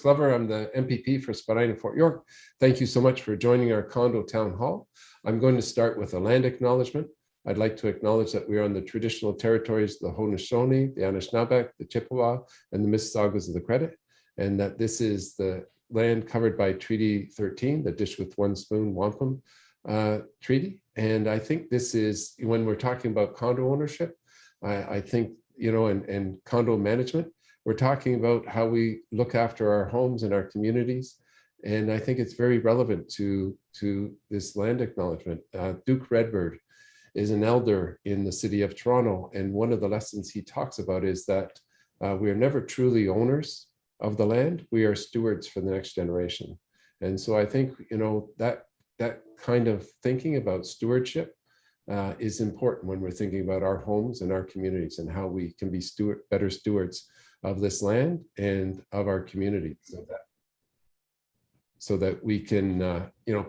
Glover. I'm the MPP for Spadina Fort York. Thank you so much for joining our Condo Town Hall. I'm going to start with a land acknowledgement. I'd like to acknowledge that we are on the traditional territories of the Haudenosaunee, the Anishinaabe, the Chippewa, and the Mississaugas of the Credit, and that this is the land covered by Treaty 13, the Dish with One Spoon Wampum Treaty. And I think this is, when we're talking about condo ownership, I think, and condo management, we're talking about how we look after our homes and our communities. And I think it's very relevant to this land acknowledgement. Duke Redbird is an elder in the city of Toronto. And one of the lessons he talks about is that we are never truly owners of the land. We are stewards for the next generation. And so I think, that kind of thinking about stewardship is important when we're thinking about our homes and our communities and how we can be better stewards of this land and of our community, so that we can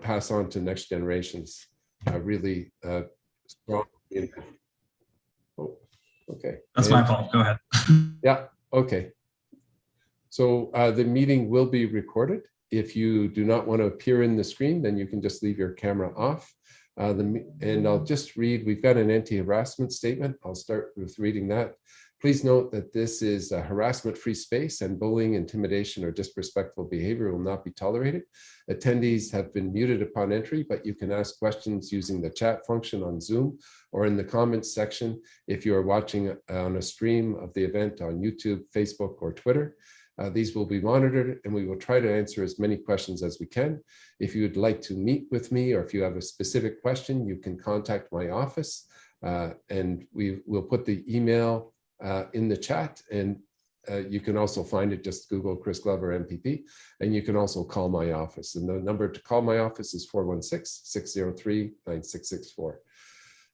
pass on to next generations really strong. Oh, okay. That's my fault. Go ahead. Yeah. Okay. So the meeting will be recorded. If you do not want to appear in the screen, then you can just leave your camera off. And I'll just read, we've got an anti-harassment statement. I'll start with reading that. Please note that this is a harassment-free space and bullying, intimidation, or disrespectful behavior will not be tolerated. Attendees have been muted upon entry, but you can ask questions using the chat function on Zoom or in the comments section if you are watching on a stream of the event on YouTube, Facebook, or Twitter. These will be monitored and we will try to answer as many questions as we can. If you would like to meet with me or if you have a specific question, you can contact my office and we will put the email in the chat, and you can also find it, just Google Chris Glover MPP, and you can also call my office. And the number to call my office is 416-603-9664.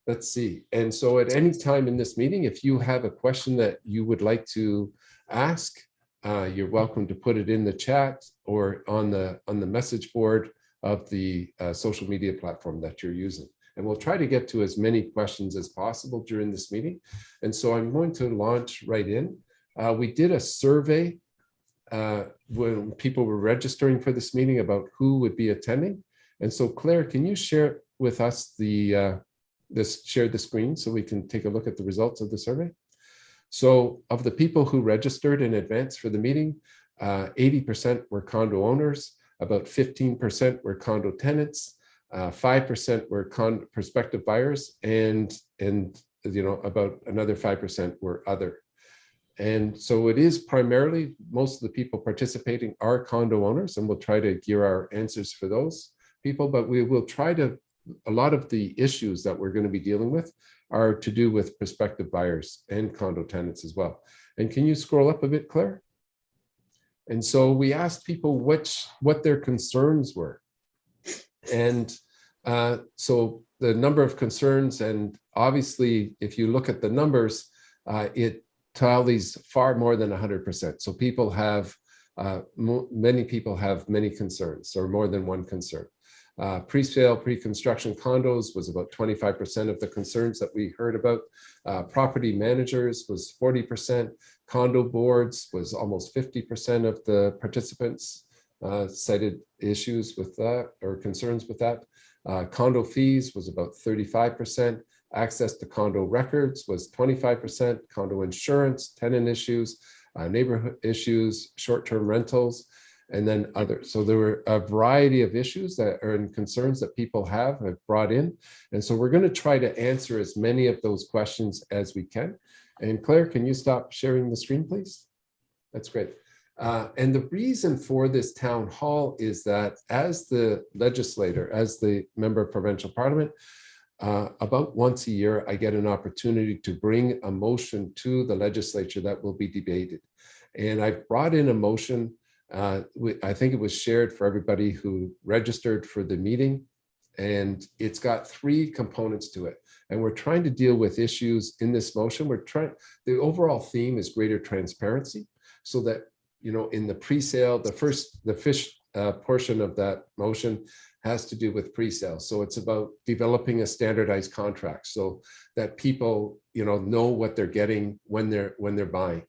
Let's see. And so at any time in this meeting, if you have a question that you would like to ask, you're welcome to put it in the chat or on the message board of the social media platform that you're using. And we'll try to get to as many questions as possible during this meeting. And so I'm going to launch right in. We did a survey when people were registering for this meeting about who would be attending. And so Claire, can you share with us share the screen so we can take a look at the results of the survey? So of the people who registered in advance for the meeting, 80% were condo owners, about 15% were condo tenants, 5% were prospective buyers, and about another 5% were other. And so it is primarily, most of the people participating are condo owners, and we'll try to gear our answers for those people, but we will try to, a lot of the issues that we're going to be dealing with are to do with prospective buyers and condo tenants as well. And can you scroll up a bit, Claire? And so we asked people what their concerns were. And so the number of concerns, and obviously, if you look at the numbers, it tallies far more than 100%. So people have, many people have many concerns or more than one concern. Pre-sale, pre-construction condos was about 25% of the concerns that we heard about. Property managers was 40%. Condo boards was almost 50% of the participants cited issues with that or concerns with that. Condo fees was about 35%. Access to condo records was 25%. Condo insurance, tenant issues, neighborhood issues, short-term rentals, and then others. So there were a variety of issues that are and concerns that people have brought in. And so we're going to try to answer as many of those questions as we can. And Claire, can you stop sharing the screen, please? That's great. And the reason for this town hall is that as the legislator, as the member of provincial parliament, about once a year, I get an opportunity to bring a motion to the legislature that will be debated. And I've brought in a motion, I think it was shared for everybody who registered for the meeting, and it's got 3 components to it. And we're trying to deal with issues in this motion. The overall theme is greater transparency, so that, in the pre-sale, the fish portion of that motion has to do with pre-sale. So it's about developing a standardized contract so that people, know what they're getting when they're buying.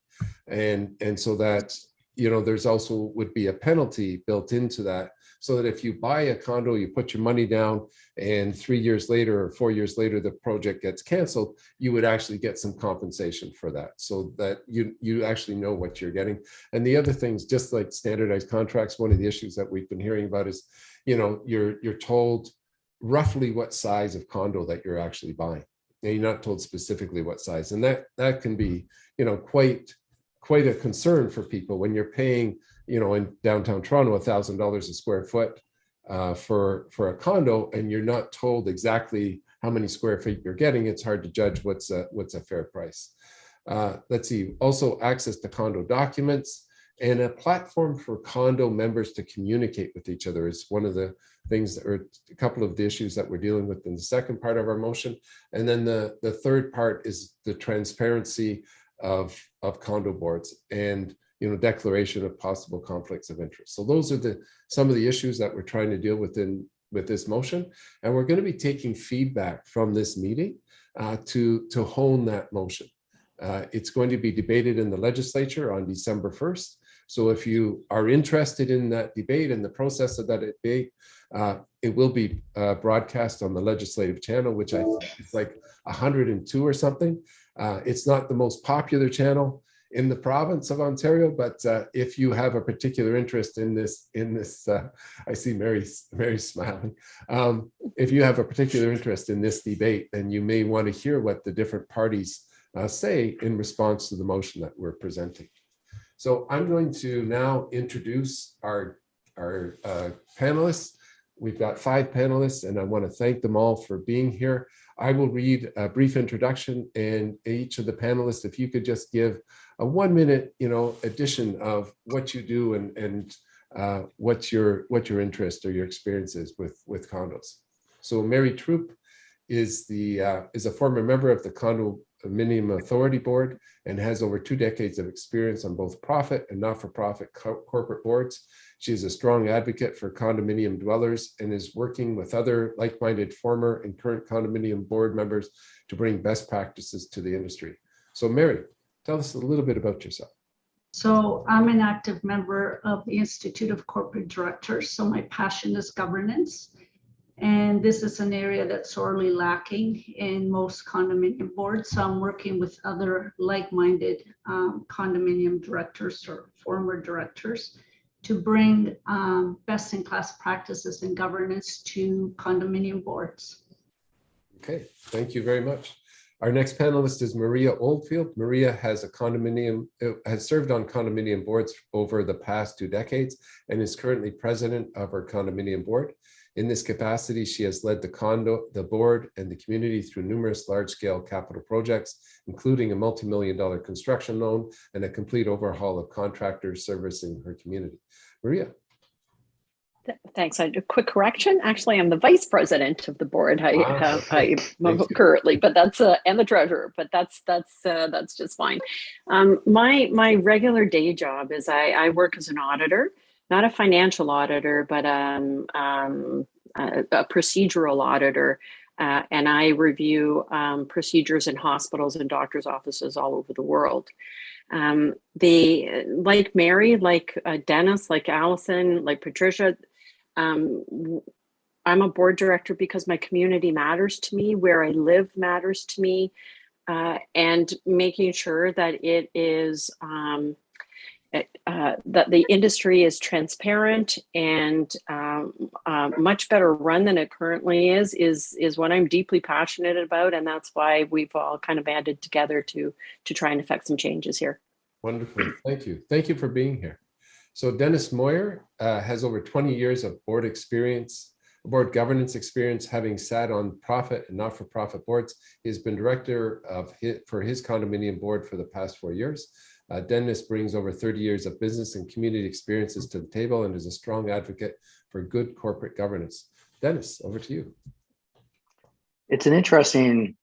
And so that there's also would be a penalty built into that, so that if you buy a condo, you put your money down, and 3 years later or 4 years later, the project gets canceled, you would actually get some compensation for that, so that you actually know what you're getting. And the other things, just like standardized contracts, one of the issues that we've been hearing about is, you're told roughly what size of condo that you're actually buying, and you're not told specifically what size, and that can be, quite a concern for people when you're paying, in downtown Toronto, $1,000 a square foot for a condo, and you're not told exactly how many square feet you're getting. It's hard to judge what's a fair price. Let's see, also access to condo documents and a platform for condo members to communicate with each other is one of the things that are a couple of the issues that we're dealing with in the second part of our motion. And then the third part is the transparency of condo boards and declaration of possible conflicts of interest. So those are some of the issues that we're trying to deal with this motion, and we're going to be taking feedback from this meeting to hone that motion. It's going to be debated in the legislature on December 1st. So if you are interested in that debate and the process of that debate, it will be broadcast on the legislative channel, which I think is like 102 or something. It's not the most popular channel in the province of Ontario, but if you have a particular interest in this, I see Mary smiling. If you have a particular interest in this debate, then you may want to hear what the different parties say in response to the motion that we're presenting. So I'm going to now introduce our panelists. We've got 5 panelists, and I want to thank them all for being here. I will read a brief introduction, and each of the panelists, if you could just give a 1-minute, addition of what you do and what your interest or your experience is with condos. So Mary Troop is a former member of the Condominium Authority Board and has over 2 decades of experience on both profit and not-for-profit corporate boards. She is a strong advocate for condominium dwellers and is working with other like-minded former and current condominium board members to bring best practices to the industry. So Mary, tell us a little bit about yourself. So I'm an active member of the Institute of Corporate Directors. So my passion is governance. And this is an area that's sorely lacking in most condominium boards. So I'm working with other like-minded condominium directors or former directors to bring best-in-class practices and governance to condominium boards. Okay, thank you very much. Our next panelist is Maria Oldfield. Maria has served on condominium boards over the past 2 decades and is currently president of her condominium board. In this capacity, she has led the board and the community through numerous large-scale capital projects, including a multi-million-dollar construction loan and a complete overhaul of contractors servicing her community. Maria. Thanks. A quick correction. Actually, I'm the vice president of the board. Currently, but that's and the treasurer. But that's just fine. My regular day job is I work as an auditor. Not a financial auditor, but a procedural auditor, and I review procedures in hospitals and doctors' offices all over the world. Like Mary, like Dennis, like Allison, like Patricia, I'm a board director because my community matters to me, where I live matters to me, and making sure that it is that the industry is transparent and much better run than it currently is what I'm deeply passionate about, and that's why we've all kind of banded together to try and affect some changes here. Wonderful, thank you for being here. So Dennis Moyer has over 20 years of board governance experience, having sat on profit and not-for-profit boards. He has been director for his condominium board for the past 4 years. Dennis brings over 30 years of business and community experiences to the table and is a strong advocate for good corporate governance. Dennis, over to you. It's an interesting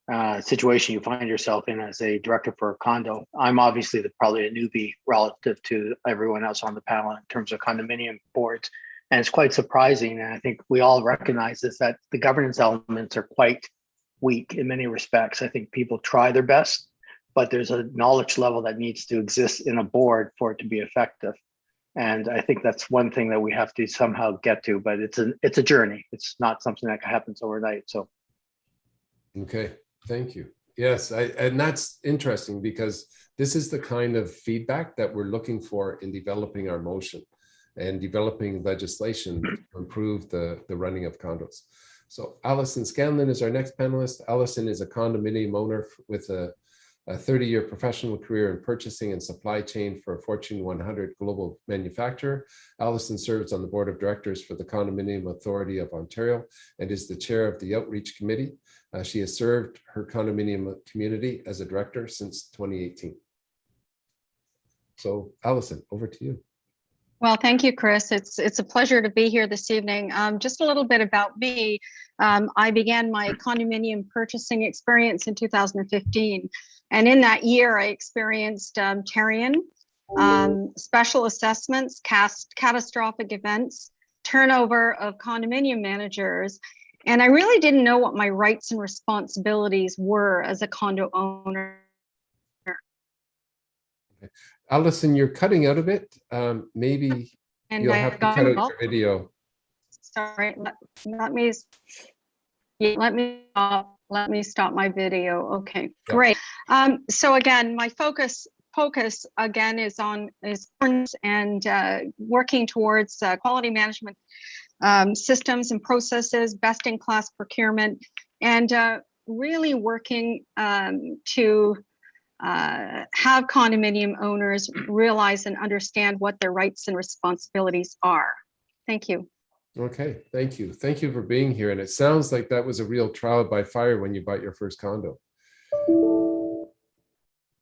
situation you find yourself in as a director for a condo. I'm obviously probably a newbie relative to everyone else on the panel in terms of condominium boards. And it's quite surprising, and I think we all recognize this, that the governance elements are quite weak in many respects. I think people try their best, but there's a knowledge level that needs to exist in a board for it to be effective. And I think that's one thing that we have to somehow get to, but it's a journey. It's not something that happens overnight. So. Okay, thank you. Yes, and that's interesting because this is the kind of feedback that we're looking for in developing our motion and developing legislation to improve the running of condos. So Alison Scanlon is our next panelist. Alison is a condominium owner with a 30-year professional career in purchasing and supply chain for a Fortune 100 global manufacturer. Alison serves on the board of directors for the Condominium Authority of Ontario and is the chair of the Outreach Committee. She has served her condominium community as a director since 2018. So Alison, over to you. Well, thank you, Chris. It's a pleasure to be here this evening. Just a little bit about me. I began my condominium purchasing experience in 2015. And in that year, I experienced Terrian, special assessments, catastrophic events, turnover of condominium managers. And I really didn't know what my rights and responsibilities were as a condo owner. Okay. Alison, you're cutting out a bit. Maybe And you'll have to cut out your video. Sorry, let me stop my video. Okay, Yeah. great. So again, my focus again is working towards quality management systems and processes, best in class procurement, and really working to have condominium owners realize and understand what their rights and responsibilities are. Thank you. Okay, thank you. Thank you for being here. And it sounds like that was a real trial by fire when you bought your first condo.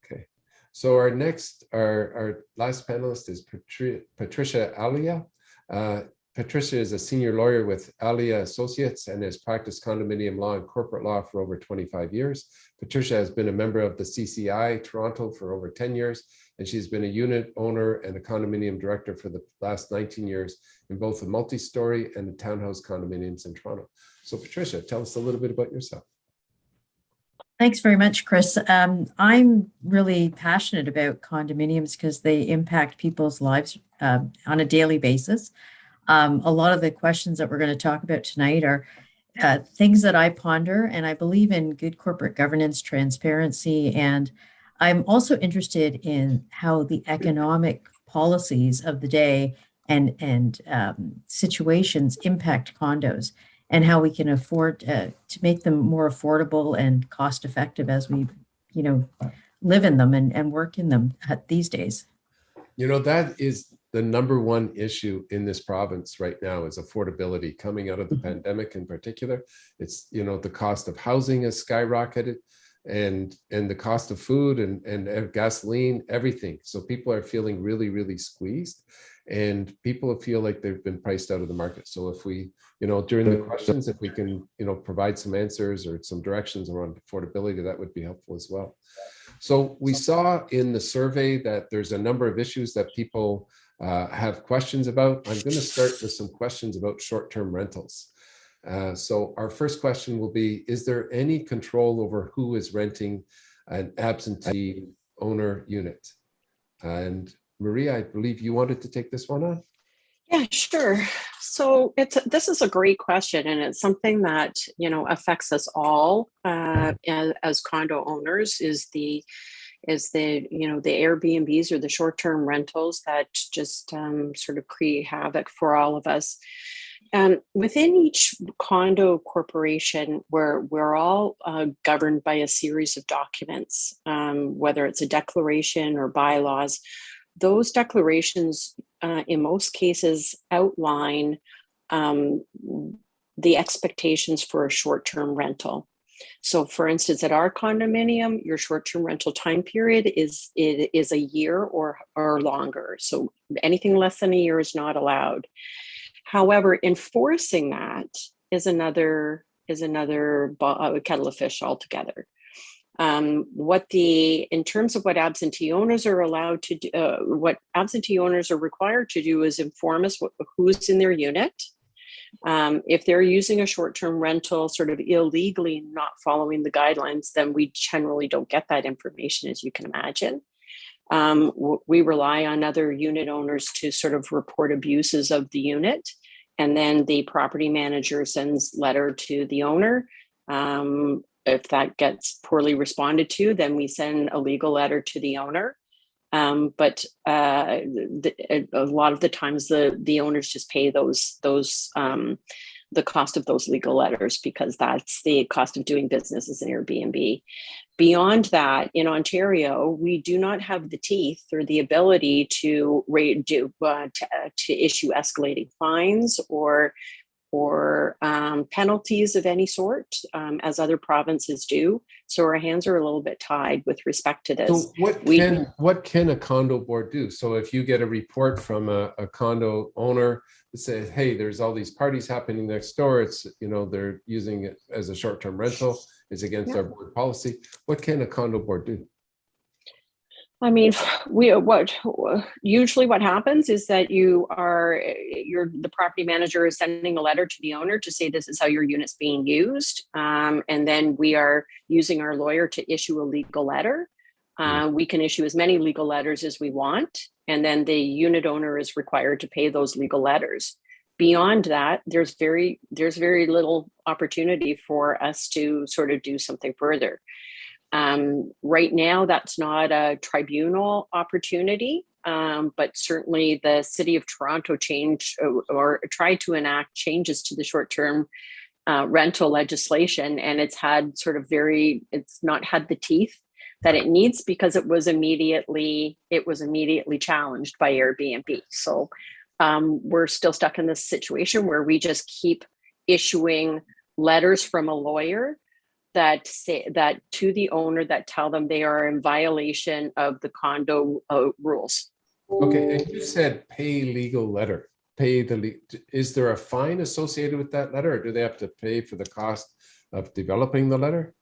Okay, so our last panelist is Patricia Alia. Patricia is a senior lawyer with Alia Associates and has practiced condominium law and corporate law for over 25 years. Patricia has been a member of the CCI Toronto for over 10 years, and she's been a unit owner and a condominium director for the last 19 years in both the multi-story and the townhouse condominiums in Toronto. So Patricia, tell us a little bit about yourself. Thanks very much, Chris. I'm really passionate about condominiums because they impact people's lives on a daily basis. A lot of the questions that we're going to talk about tonight are things that I ponder, and I believe in good corporate governance, transparency, and I'm also interested in how the economic policies of the day and situations impact condos and how we can afford to make them more affordable and cost effective as we, live in them and work in them these days. That is the number one issue in this province right now is affordability coming out of the pandemic in particular. It's, the cost of housing has skyrocketed and the cost of food and gasoline, everything. So people are feeling really, really squeezed and people feel like they've been priced out of the market. So if we, during the questions, if we can, provide some answers or some directions around affordability, that would be helpful as well. So we saw in the survey that there's a number of issues that people have questions about. I'm going to start with some questions about short-term rentals. So our first question will be, is there any control over who is renting an absentee owner unit? And Maria, I believe you wanted to take this one on. Yeah, sure. So this is a great question, and it's something that affects us all as condo owners. Is the Airbnbs or the short-term rentals that just sort of create havoc for all of us. Within each condo corporation, we're all governed by a series of documents, whether it's a declaration or bylaws. Those declarations, in most cases, outline the expectations for a short-term rental. So, for instance, at our condominium, your short-term rental time period is a year or longer. So, anything less than a year is not allowed. However, enforcing that is another kettle of fish altogether. In terms of what absentee owners are allowed to do, what absentee owners are required to do is inform us who's in their unit. If they're using a short-term rental sort of illegally, not following the guidelines, then we generally don't get that information, as you can imagine. We rely on other unit owners to sort of report abuses of the unit. And then the property manager sends letter to the owner. If that gets poorly responded to, then we send a legal letter to the owner. But a lot of the times the owners just pay the cost of those legal letters, because that's the cost of doing business as an Airbnb. Beyond that, in Ontario, we do not have the teeth or the ability to issue escalating fines or penalties of any sort, as other provinces do. So our hands are a little bit tied with respect to this. So what can a condo board do? So if you get a report from a condo owner that says, hey, there's all these parties happening next door, it's, they're using it as a short-term rental, it's against our board policy, what can a condo board do? I mean, usually what happens is that the property manager is sending a letter to the owner to say this is how your unit's being used, and then we are using our lawyer to issue a legal letter. We can issue as many legal letters as we want, and then the unit owner is required to pay those legal letters. Beyond that, there's very little opportunity for us to sort of do something further. Right now, that's not a tribunal opportunity, but certainly the City of Toronto changed or tried to enact changes to the short-term rental legislation, and it's not had the teeth that it needs, because it was immediately challenged by Airbnb. So we're still stuck in this situation where we just keep issuing letters from a lawyer that say that to the owner that tell them they are in violation of the condo rules. Okay, and you said pay legal letter. Is there a fine associated with that letter, or do they have to pay for the cost of developing the letter?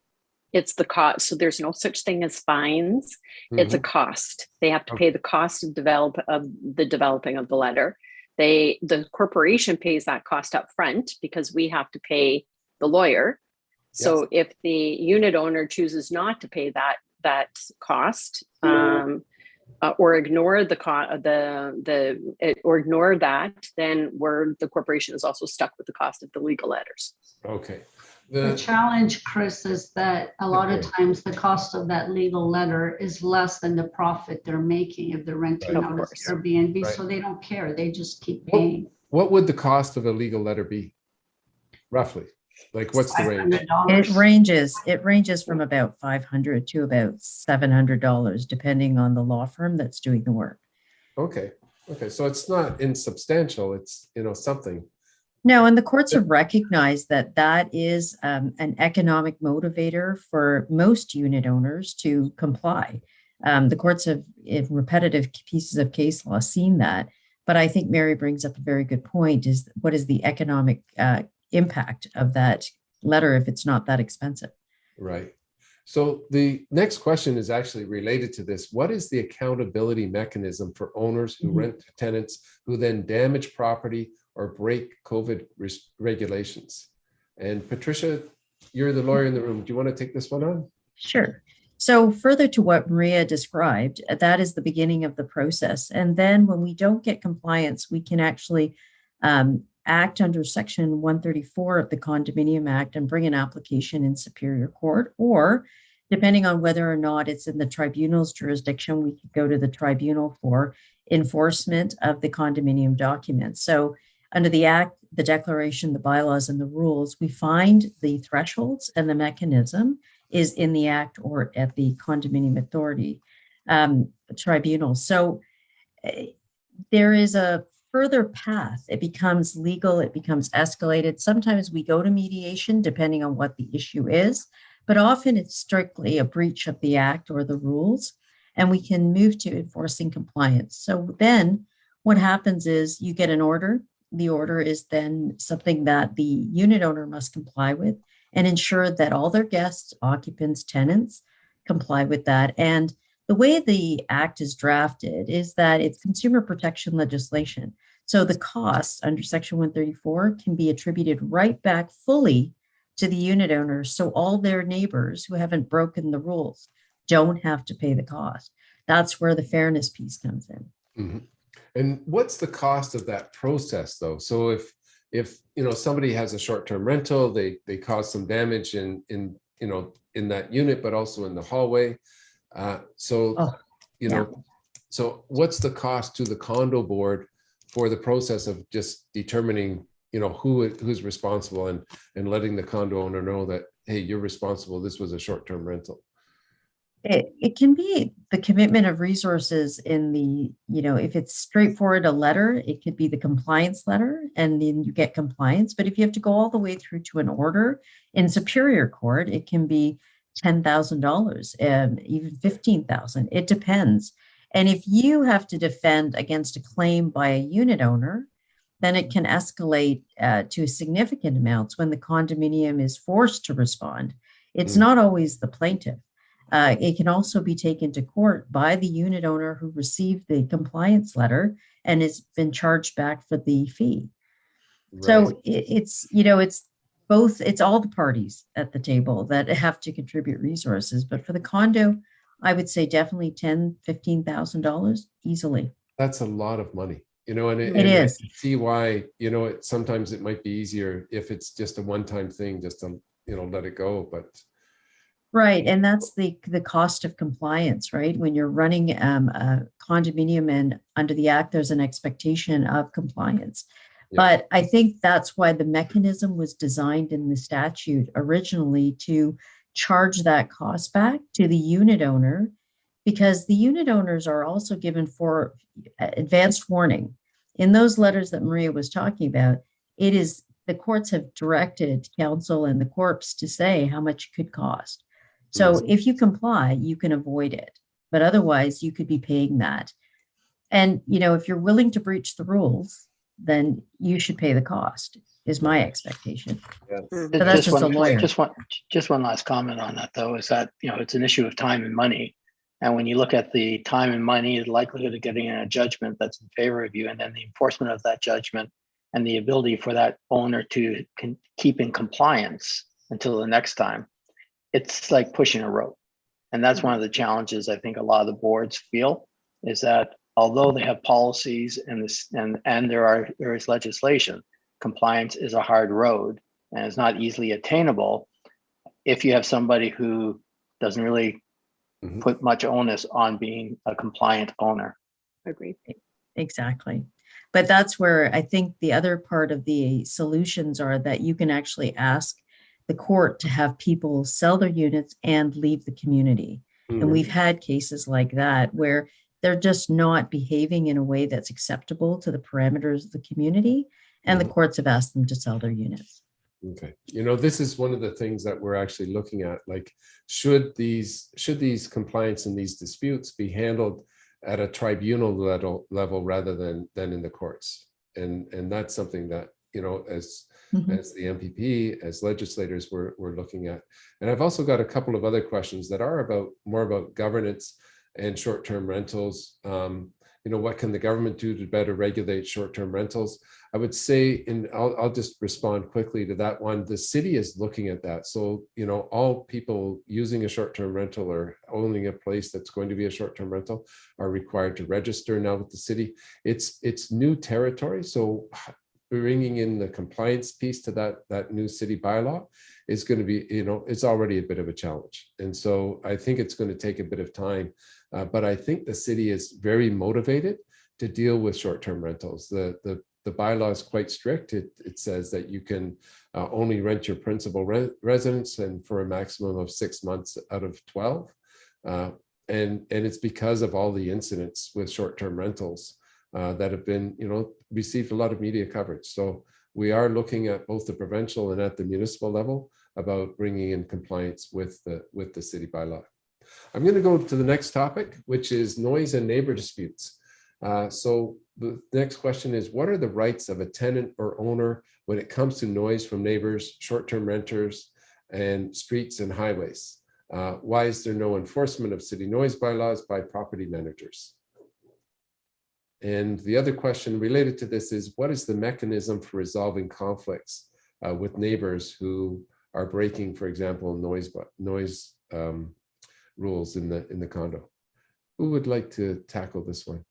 It's the cost. So there's no such thing as fines. It's a cost. They have to pay the cost of the developing of the letter. The corporation pays that cost up front, because we have to pay the lawyer. So if the unit owner chooses not to pay that cost, or ignore or ignore that, then the corporation is also stuck with the cost of the legal letters. Okay. The challenge, Chris, is that a lot of times the cost of that legal letter is less than the profit they're making if they're renting out as Airbnb. Right. So they don't care. They just keep paying. What would the cost of a legal letter be, roughly? Like, what's the range? It ranges from about $500 to about $700, depending on the law firm that's doing the work. Okay. So it's not insubstantial. It's, something. No, and the courts have recognized that is an economic motivator for most unit owners to comply. The courts have, in repetitive pieces of case law, seen that. But I think Mary brings up a very good point: is what is the economic impact of that letter if it's not that expensive? Right. So the next question is actually related to this. What is the accountability mechanism for owners who rent to tenants who then damage property or break COVID regulations? And Patricia, you're the lawyer in the room. Do you want to take this one on? Sure. So further to what Maria described, that is the beginning of the process. And then when we don't get compliance, we can actually act under Section 134 of the Condominium Act and bring an application in Superior Court, or depending on whether or not it's in the tribunal's jurisdiction, we could go to the tribunal for enforcement of the condominium documents. So under the Act, the declaration, the bylaws, and the rules, we find the thresholds, and the mechanism is in the Act or at the Condominium Authority tribunal. So there is a further path. It becomes legal, it becomes escalated. Sometimes we go to mediation depending on what the issue is, but often it's strictly a breach of the Act or the rules, and we can move to enforcing compliance. So then what happens is you get an order. The order is then something that the unit owner must comply with and ensure that all their guests, occupants, tenants comply with that. And the way the Act is drafted is that it's consumer protection legislation. So the costs under Section 134 can be attributed right back fully to the unit owners. So all their neighbors who haven't broken the rules don't have to pay the cost. that's where the fairness piece comes in. Mhm. And what's the cost of that process though? So if somebody has a short-term rental, they cause some damage in that unit, but also in the hallway. So Oh, yeah. So what's the cost to the condo board for the process of just determining who's responsible and letting the condo owner know that, hey, you're responsible, this was a short-term rental? It can be the commitment of resources in the, if it's straightforward, a letter, it could be the compliance letter and then you get compliance. But if you have to go all the way through to an order in Superior Court, it can be $10,000 and even 15,000. It depends. And if you have to defend against a claim by a unit owner, then it can escalate to significant amounts when the condominium is forced to respond. It's not always the plaintiff. It can also be taken to court by the unit owner who received the compliance letter and has been charged back for the fee. Right. So it's both, it's all the parties at the table that have to contribute resources. But for the condo, I would say definitely $10,000, $15,000 easily. That's a lot of money, and It I is. see why, sometimes it might be easier if it's just a one-time thing, just to, let it go, but. Right, and that's the cost of compliance, right? When you're running a condominium and under the act, there's an expectation of compliance. Yeah. But I think that's why the mechanism was designed in the statute originally to charge that cost back to the unit owner, because the unit owners are also given for advanced warning. In those letters that Maria was talking about, it is the courts have directed council and the corps to say how much it could cost. So if you comply, you can avoid it, but otherwise you could be paying that. And, if you're willing to breach the rules, then you should pay the cost, is my expectation. Yes. But that's just a lawyer. Just one last comment on that, though, is that, it's an issue of time and money. And when you look at the time and money, the likelihood of getting a judgment that's in favor of you, and then the enforcement of that judgment and the ability for that owner to keep in compliance until the next time, it's like pushing a rope. And that's one of the challenges I think a lot of the boards feel, is that although they have policies and there is legislation, compliance is a hard road and is not easily attainable if you have somebody who doesn't really put much onus on being a compliant owner. Agreed. Exactly. But that's where I think the other part of the solutions are that you can actually ask the court to have people sell their units and leave the community. And we've had cases like that where they're just not behaving in a way that's acceptable to the parameters of the community. And the courts have asked them to sell their units. Okay. This is one of the things that we're actually looking at, like, should these compliance and these disputes be handled at a tribunal level rather than in the courts? And that's something that, as the MPP, as legislators, we're looking at. And I've also got a couple of other questions that are more about governance and short-term rentals. What can the government do to better regulate short-term rentals? I would say, and I'll just respond quickly to that one. The city is looking at that. So, all people using a short-term rental or owning a place that's going to be a short-term rental are required to register now with the city. It's new territory. So bringing in the compliance piece to that new city bylaw is going to be, it's already a bit of a challenge. And so I think it's going to take a bit of time, but I think the city is very motivated to deal with short-term rentals. The bylaw is quite strict. It says that you can only rent your principal residence and for a maximum of 6 months out of 12. And it's because of all the incidents with short-term rentals that have been, received a lot of media coverage. So we are looking at both the provincial and at the municipal level about bringing in compliance with the city bylaw. I'm going to go to the next topic, which is noise and neighbor disputes. So the next question is, what are the rights of a tenant or owner when it comes to noise from neighbors, short-term renters, and streets and highways? Why is there no enforcement of city noise bylaws by property managers? And the other question related to this is, what is the mechanism for resolving conflicts with neighbors who are breaking, for example, noise rules in the condo? Who would like to tackle this one?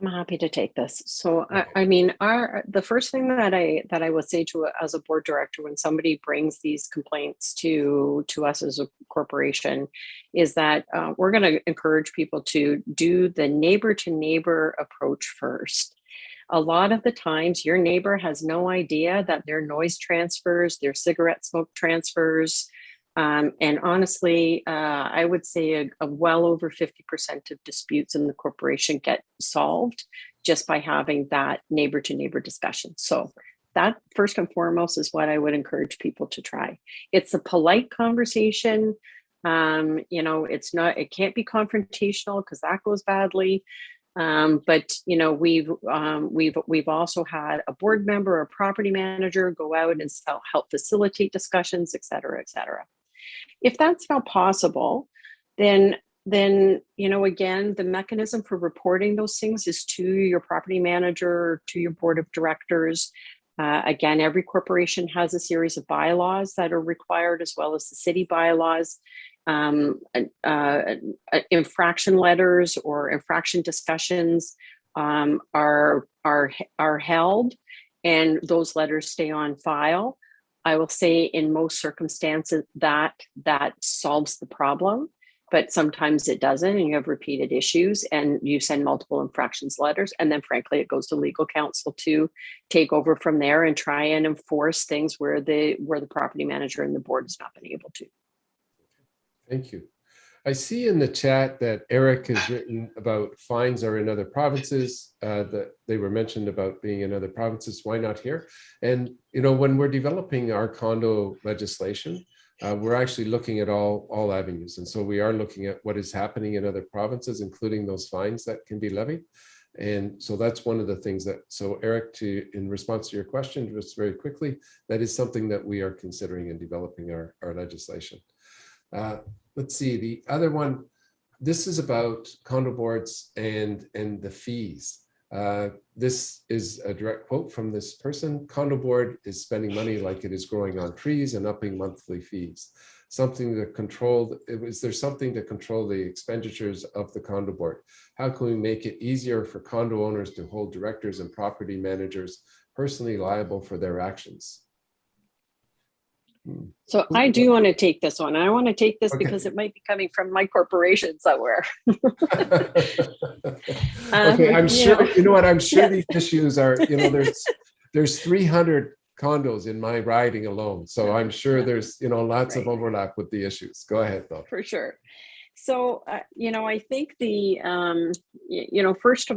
I'm happy to take this. So, I mean, the first thing that I will say to as a board director when somebody brings these complaints to us as a corporation is that we're going to encourage people to do the neighbor to neighbor approach first. A lot of the times, your neighbor has no idea that their noise transfers, their cigarette smoke transfers. And honestly, I would say a well over 50% of disputes in the corporation get solved just by having that neighbor to neighbor discussion. So that first and foremost is what I would encourage people to try. It's a polite conversation. It can't be confrontational because that goes badly. But we've also had a board member or a property manager go out and help facilitate discussions, et cetera, et cetera. If that's not possible, then again, the mechanism for reporting those things is to your property manager, to your board of directors. Again, every corporation has a series of bylaws that are required, as well as the city bylaws. Infraction letters or infraction discussions are held, and those letters stay on file. I will say in most circumstances that solves the problem, but sometimes it doesn't, and you have repeated issues and you send multiple infractions letters. And then frankly, it goes to legal counsel to take over from there and try and enforce things where the property manager and the board has not been able to. Thank you. I see in the chat that Eric has written about fines are in other provinces, that they were mentioned about being in other provinces. Why not here? And, when we're developing our condo legislation, we're actually looking at all avenues. And so we are looking at what is happening in other provinces, including those fines that can be levied. And so that's one of the things so Eric, in response to your question, just very quickly, that is something that we are considering in developing our legislation. Let's see, the other one, this is about condo boards and the fees. This is a direct quote from this person. Condo board is spending money like it is growing on trees and upping monthly fees. Is there something to control the expenditures of the condo board? How can we make it easier for condo owners to hold directors and property managers personally liable for their actions? So I do want to take this one. I want to take this because it might be coming from my corporation somewhere. Okay, I'm sure, I'm sure these issues are, there's 300 condos in my riding alone. So I'm sure there's, lots of overlap with the issues. Go ahead though. For sure. So, I think first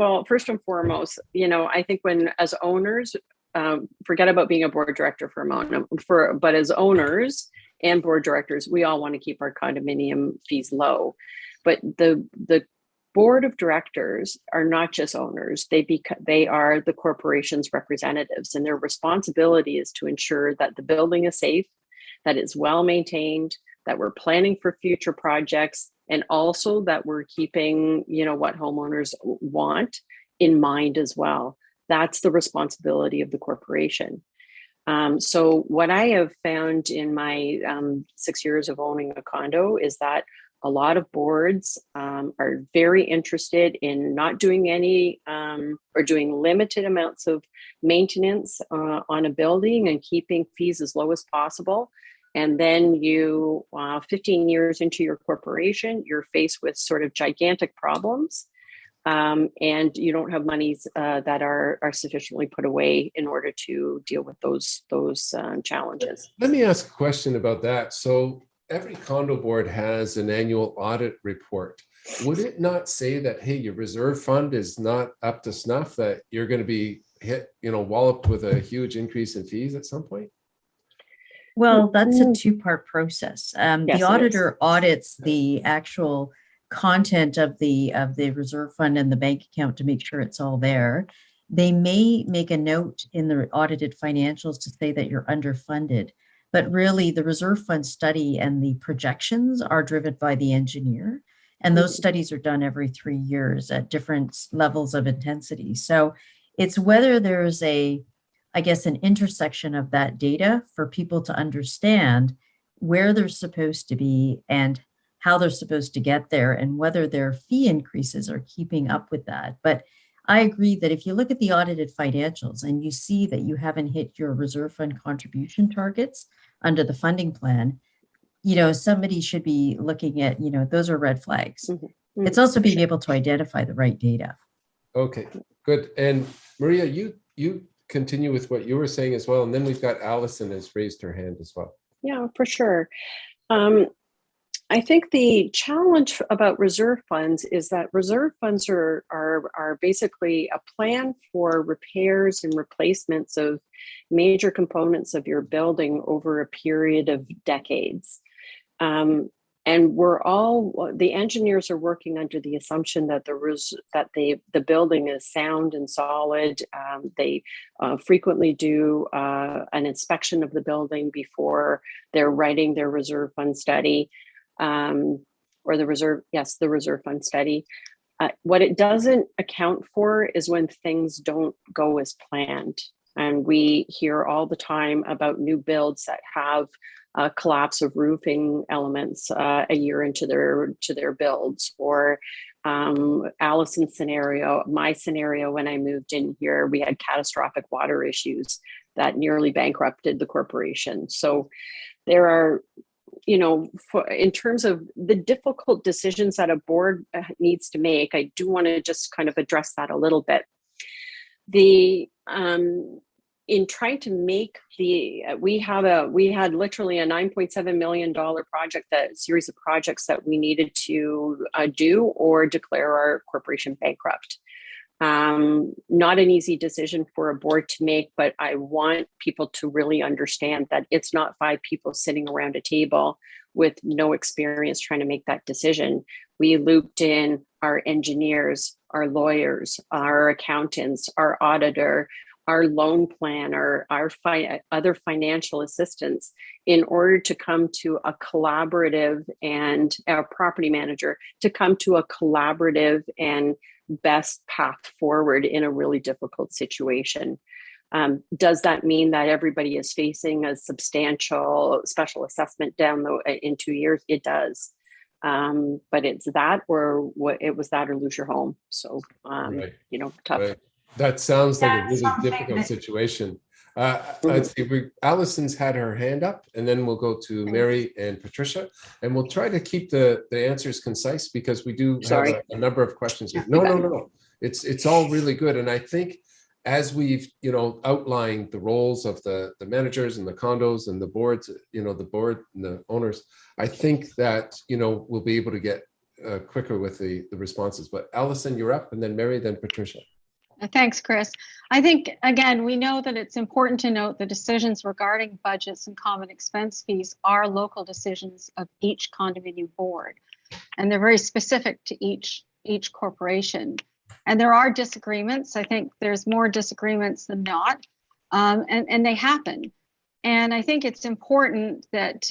and foremost, I think as owners, forget about being a board director for a moment, but as owners and board directors, we all want to keep our condominium fees low. But the board of directors are not just owners, they are the corporation's representatives, and their responsibility is to ensure that the building is safe, that it's well maintained, that we're planning for future projects, and also that we're keeping, what homeowners want in mind as well. That's the responsibility of the corporation. So what I have found in my 6 years of owning a condo is that a lot of boards are very interested in not doing any or doing limited amounts of maintenance on a building and keeping fees as low as possible. And then 15 years into your corporation, you're faced with sort of gigantic problems. And you don't have monies that are sufficiently put away in order to deal with those challenges. Let me ask a question about that. So every condo board has an annual audit report. Would it not say that, hey, your reserve fund is not up to snuff, that you're going to be walloped with a huge increase in fees at some point? Well, that's a two-part process. Yes, the auditor audits the actual content of the reserve fund and the bank account to make sure it's all there. They may make a note in the audited financials to say that you're underfunded, but really the reserve fund study and the projections are driven by the engineer. And those studies are done every 3 years at different levels of intensity. So it's whether there's an intersection of that data for people to understand where they're supposed to be and how they're supposed to get there and whether their fee increases are keeping up with that. But I agree that if you look at the audited financials and you see that you haven't hit your reserve fund contribution targets under the funding plan, somebody should be looking at, those are red flags. Mhm. It's also being able to identify the right data. Okay, good. And Maria, you continue with what you were saying as well. And then we've got Allison has raised her hand as well. Yeah, for sure. I think the challenge about reserve funds is that reserve funds are basically a plan for repairs and replacements of major components of your building over a period of decades. And the engineers are working under the assumption that the building is sound and solid. They frequently do an inspection of the building before they're writing their reserve fund study. Or the reserve fund study. What it doesn't account for is when things don't go as planned. And we hear all the time about new builds that have a collapse of roofing elements a year into their builds, or Allison's scenario, my scenario when I moved in here, we had catastrophic water issues that nearly bankrupted the corporation. So there are, in terms of the difficult decisions that a board needs to make, I do want to just kind of address that a little bit. In trying to make we had literally a $9.7 million series of projects that we needed to do or declare our corporation bankrupt. Not an easy decision for a board to make, but I want people to really understand that it's not 5 people sitting around a table with no experience trying to make that decision. We looped in our engineers, our lawyers, our accountants, our auditor, our loan planner, our other financial assistants in order to come to a collaborative, and our property manager to come to a collaborative and best path forward in a really difficult situation. Does that mean that everybody is facing a substantial special assessment in 2 years? It does. But it's that or lose your home. So, Right. Tough. Right. That sounds like a really Something difficult that- situation. Let's see, Allison's had her hand up, and then we'll go to Mary and Patricia, and we'll try to keep the answers concise because we do have a number of questions here. No. It's all really good. And I think as we've, outlined the roles of the managers and the condos and the boards, the board and the owners, I think that, we'll be able to get quicker with the responses. But Allison, you're up, and then Mary, then Patricia. Thanks, Chris. I think, again, we know that it's important to note the decisions regarding budgets and common expense fees are local decisions of each condominium board, and they're very specific to each corporation. And there are disagreements. I think there's more disagreements than not, and they happen. And I think it's important that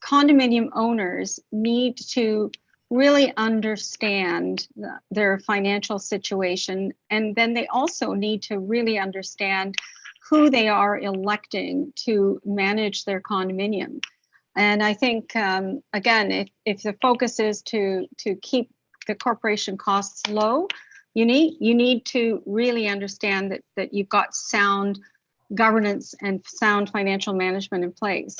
condominium owners need to really understand their financial situation. And then they also need to really understand who they are electing to manage their condominium. And I think, again, if the focus is to keep the corporation costs low, you need to really understand that you've got sound governance and sound financial management in place.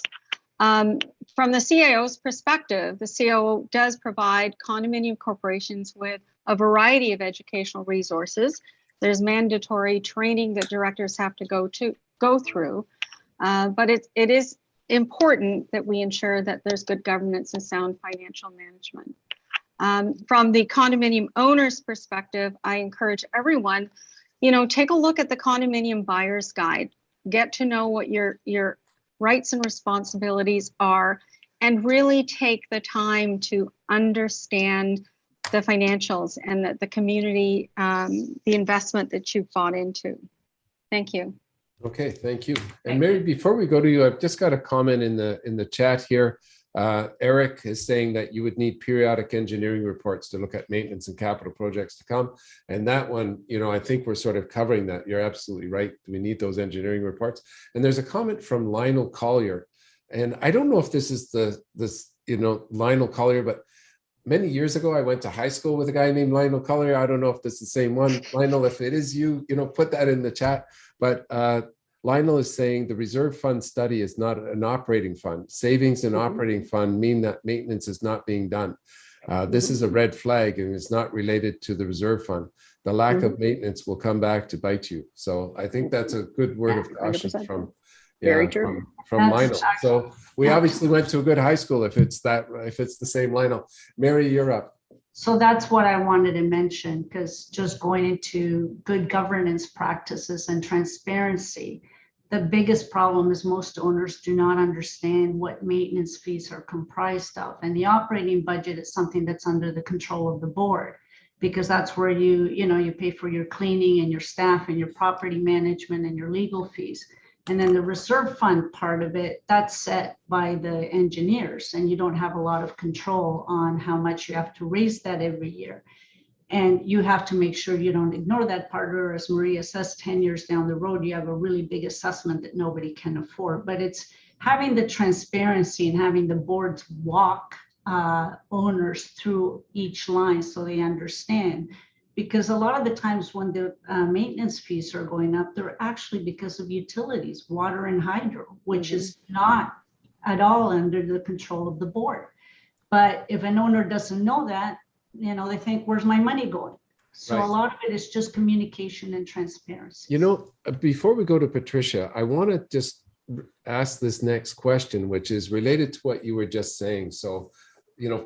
From the CIO's perspective, the CIO does provide condominium corporations with a variety of educational resources. There's mandatory training that directors have to go through, but it is important that we ensure that there's good governance and sound financial management. From the condominium owner's perspective, I encourage everyone, take a look at the condominium buyer's guide, get to know what your rights and responsibilities are, and really take the time to understand the financials and the community, the investment that you've bought into. Thank you. Okay, thank you. And Mary, before we go to you, I've just got a comment in the chat here. Eric is saying that you would need periodic engineering reports to look at maintenance and capital projects to come. And that one, I think we're sort of covering that. You're absolutely right. We need those engineering reports. And there's a comment from Lionel Collier. And I don't know if this is the Lionel Collier, but many years ago, I went to high school with a guy named Lionel Collier. I don't know if this is the same one. Lionel, if it is you, put that in the chat. But Lionel is saying the reserve fund study is not an operating fund. Savings and operating fund mean that maintenance is not being done. This is a red flag and it's not related to the reserve fund. The lack of maintenance will come back to bite you. So I think that's a good word of caution 100%. from Very true. from Lionel. So we obviously went to a good high school if it's the same Lionel. Mary, you're up. So that's what I wanted to mention, because just going into good governance practices and transparency, the biggest problem is most owners do not understand what maintenance fees are comprised of. And the operating budget is something that's under the control of the board, because that's where you pay for your cleaning and your staff and your property management and your legal fees. And then the reserve fund part of it, that's set by the engineers, and you don't have a lot of control on how much you have to raise that every year. And you have to make sure you don't ignore that part, or as Maria says, 10 years down the road, you have a really big assessment that nobody can afford. But it's having the transparency and having the boards walk owners through each line so they understand. Because a lot of the times when the maintenance fees are going up, they're actually because of utilities, water and hydro, which is not at all under the control of the board. But if an owner doesn't know that, they think, where's my money going? So a lot of it is just communication and transparency. Before we go to Patricia, I want to just ask this next question, which is related to what you were just saying. So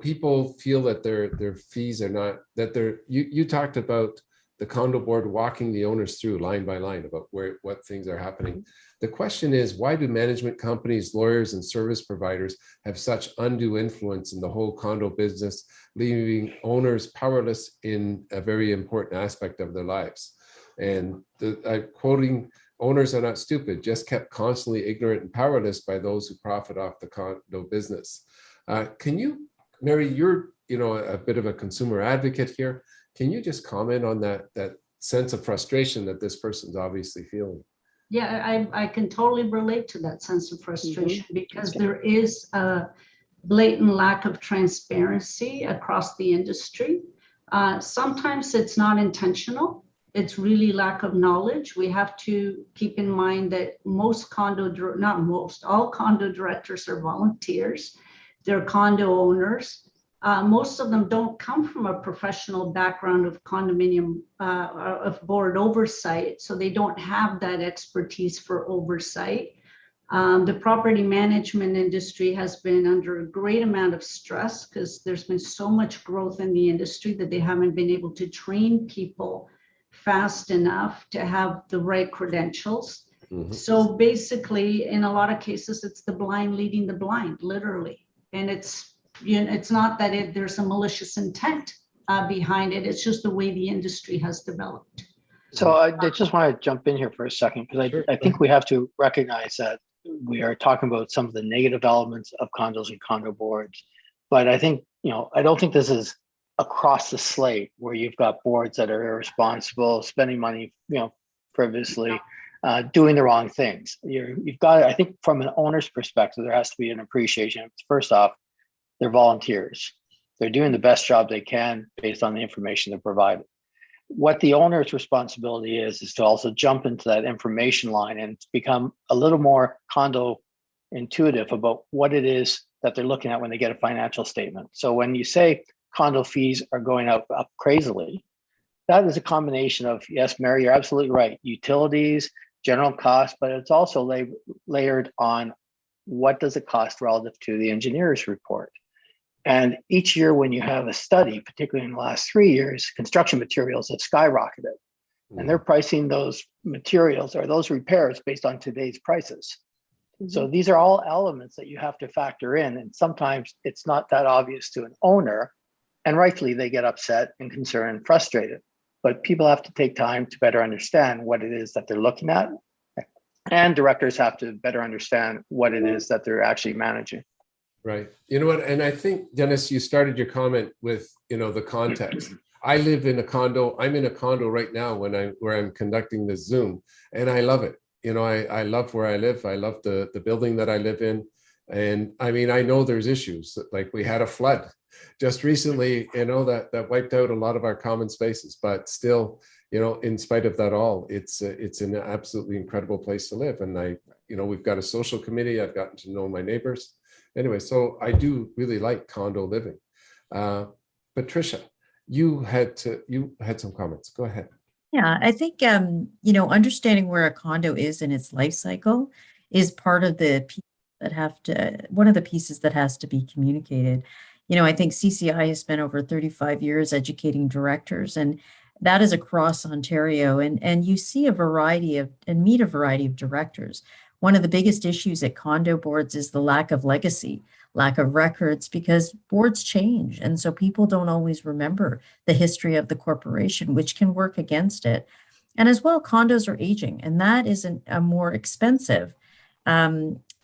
people feel that their fees are not, that you talked about the condo board walking the owners through line by line about what things are happening. The question is, why do management companies, lawyers, and service providers have such undue influence in the whole condo business, leaving owners powerless in a very important aspect of their lives? And quoting, owners are not stupid, just kept constantly ignorant and powerless by those who profit off the condo business. Can you, Mary, you're a bit of a consumer advocate here. Can you just comment on that sense of frustration that this person's obviously feeling? Yeah, I can totally relate to that sense of frustration because there is a blatant lack of transparency across the industry. Sometimes it's not intentional. It's really lack of knowledge. We have to keep in mind that all condo directors are volunteers. They're condo owners. Most of them don't come from a professional background of condominium of board oversight, so they don't have that expertise for oversight. The property management industry has been under a great amount of stress because there's been so much growth in the industry that they haven't been able to train people fast enough to have the right credentials. So basically, in a lot of cases, it's the blind leading the blind, literally. And it's not that there's a malicious intent behind it. It's just the way the industry has developed. So I just want to jump in here for a second, because I think we have to recognize that we are talking about some of the negative elements of condos and condo boards. But I think, I don't think this is across the slate where you've got boards that are irresponsible, spending money, frivolously, doing the wrong things. You've got, I think from an owner's perspective, there has to be an appreciation. First off, they're volunteers. They're doing the best job they can based on the information they're provided. What the owner's responsibility is to also jump into that information line and become a little more condo intuitive about what it is that they're looking at when they get a financial statement. So when you say condo fees are going up crazily, that is a combination of, yes, Mary, you're absolutely right, utilities, general costs, but it's also layered on what does it cost relative to the engineer's report. And each year when you have a study, particularly in the last 3 years, construction materials have skyrocketed. And they're pricing those materials or those repairs based on today's prices. So these are all elements that you have to factor in. And sometimes it's not that obvious to an owner. And rightfully, they get upset and concerned and frustrated. But people have to take time to better understand what it is that they're looking at. And directors have to better understand what it is that they're actually managing. Right. You know what? And I think, Dennis, you started your comment with, the context. I live in a condo. I'm in a condo right now where I'm conducting this Zoom, and I love it. I love where I live. I love the building that I live in. And I mean, I know there's issues, like we had a flood just recently, that wiped out a lot of our common spaces, but still, in spite of that all, it's an absolutely incredible place to live. And we've got a social committee. I've gotten to know my neighbors. Anyway, so I do really like condo living. Patricia, you had some comments. Go ahead. Yeah, I think, understanding where a condo is in its life cycle is part of one of the pieces that has to be communicated. I think CCI has spent over 35 years educating directors, and that is across Ontario. And you see meet a variety of directors. One of the biggest issues at condo boards is the lack of legacy, lack of records, because boards change. And so people don't always remember the history of the corporation, which can work against it. And as well, condos are aging, and that isn't a more expensive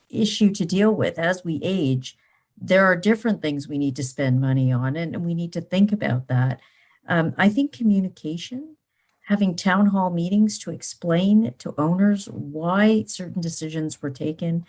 issue to deal with. As we age, there are different things we need to spend money on, and we need to think about that. I think communication, having town hall meetings to explain to owners why certain decisions were taken,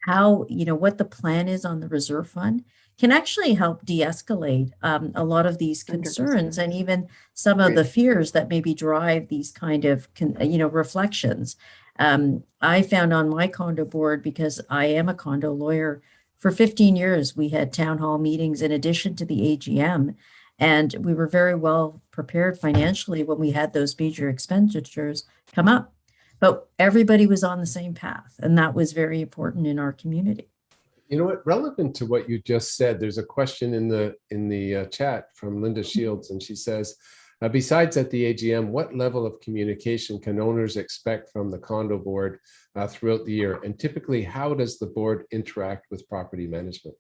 how, what the plan is on the reserve fund, can actually help de-escalate a lot of these concerns 100%. And even some of the fears that maybe drive these kind of, reflections. I found on my condo board, because I am a condo lawyer, for 15 years, we had town hall meetings in addition to the AGM, and we were very well prepared financially when we had those major expenditures come up. But everybody was on the same path, and that was very important in our community. You know what? Relevant to what you just said, there's a question in the chat from Linda Shields, and she says, besides at the AGM, what level of communication can owners expect from the condo board throughout the year? And typically, how does the board interact with property management?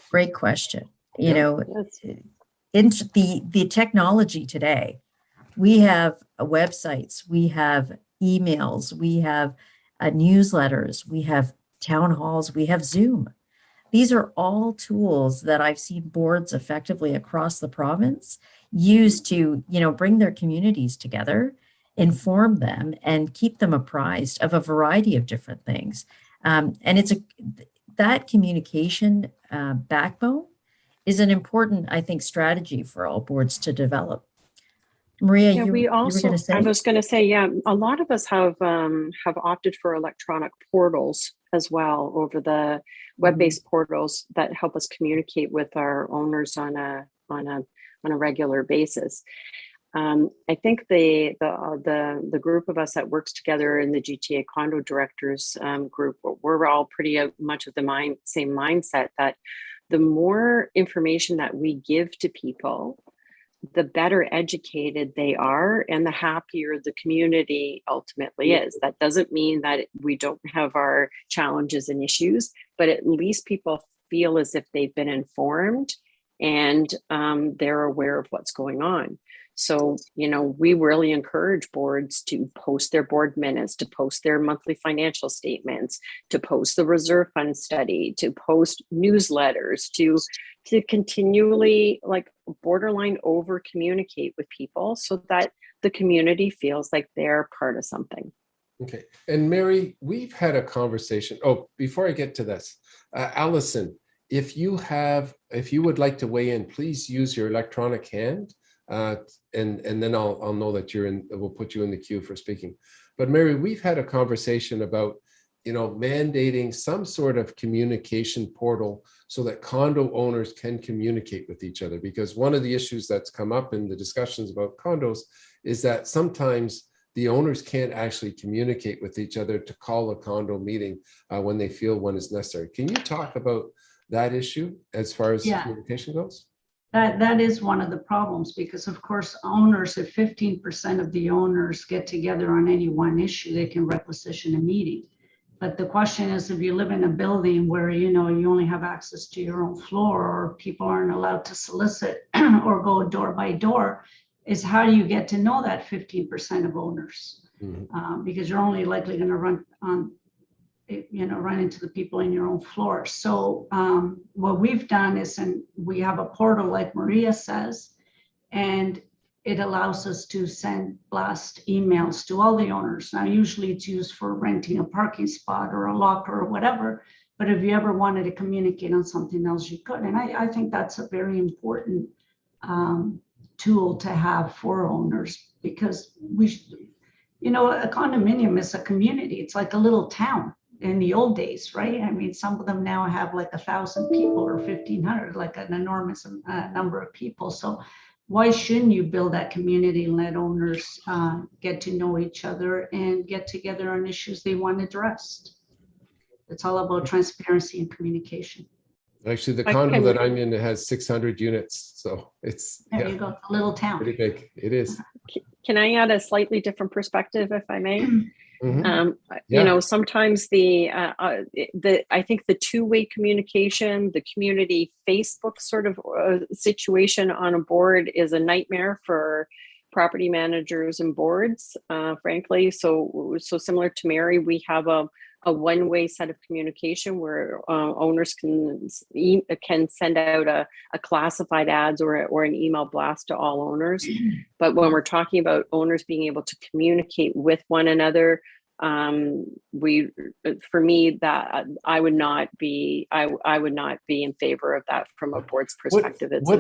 Great question. In the technology today, we have websites, we have emails, we have newsletters, we have town halls, we have Zoom. These are all tools that I've seen boards effectively across the province use to, bring their communities together, inform them, and keep them apprised of a variety of different things. And that communication backbone is an important, I think, strategy for all boards to develop. Maria, you were going to say? I was going to say, a lot of us have opted for electronic portals as well, over the web-based portals that help us communicate with our owners on a regular basis. I think the group of us that works together in the GTA Condo Directors group, we're all pretty much of the same mindset that the more information that we give to people, the better educated they are and the happier the community ultimately is. That doesn't mean that we don't have our challenges and issues, but at least people feel as if they've been informed and they're aware of what's going on. So, we really encourage boards to post their board minutes, to post their monthly financial statements, to post the reserve fund study, to post newsletters, to continually borderline over communicate with people so that the community feels like they're part of something. Okay. And Mary, we've had a conversation. Oh, before I get to this, Allison, if you would like to weigh in, please use your electronic hand. And then I'll know that we'll put you in the queue for speaking. But Mary, we've had a conversation about, mandating some sort of communication portal so that condo owners can communicate with each other. Because one of the issues that's come up in the discussions about condos is that sometimes the owners can't actually communicate with each other to call a condo meeting when they feel one is necessary. Can you talk about that issue as far as communication goes? That is one of the problems, because of course owners, if 15% of the owners get together on any one issue, they can requisition a meeting. But the question is, if you live in a building where you only have access to your own floor, or people aren't allowed to solicit or go door by door, is how do you get to know that 15% of owners? Mm-hmm. Because you're only likely going to run into the people in your own floor. So what we've done is, and we have a portal like Maria says, and it allows us to send blast emails to all the owners. Now, usually it's used for renting a parking spot or a locker or whatever, But if you ever wanted to communicate on something else, you could. And I think that's a very important tool to have for owners, because a condominium is a community. It's like a little town in the old days, right? I mean, some of them now have like 1,000 people or 1,500, like an enormous number of people. So why shouldn't you build that community and let owners get to know each other and get together on issues they want addressed? It's all about transparency and communication. Actually, the condo that I'm in, it has 600 units. So it's There you go, a little town. pretty big. It is. Can I add a slightly different perspective, if I may? Mhm. You know, sometimes I think the two-way communication, the community Facebook sort of situation on a board is a nightmare for property managers and boards, frankly. So similar to Mary, we have a one-way set of communication where owners can send out a classified ads or an email blast to all owners. But when we're talking about owners being able to communicate with one another, for me, that I would not be in favor of that from a board's perspective. It's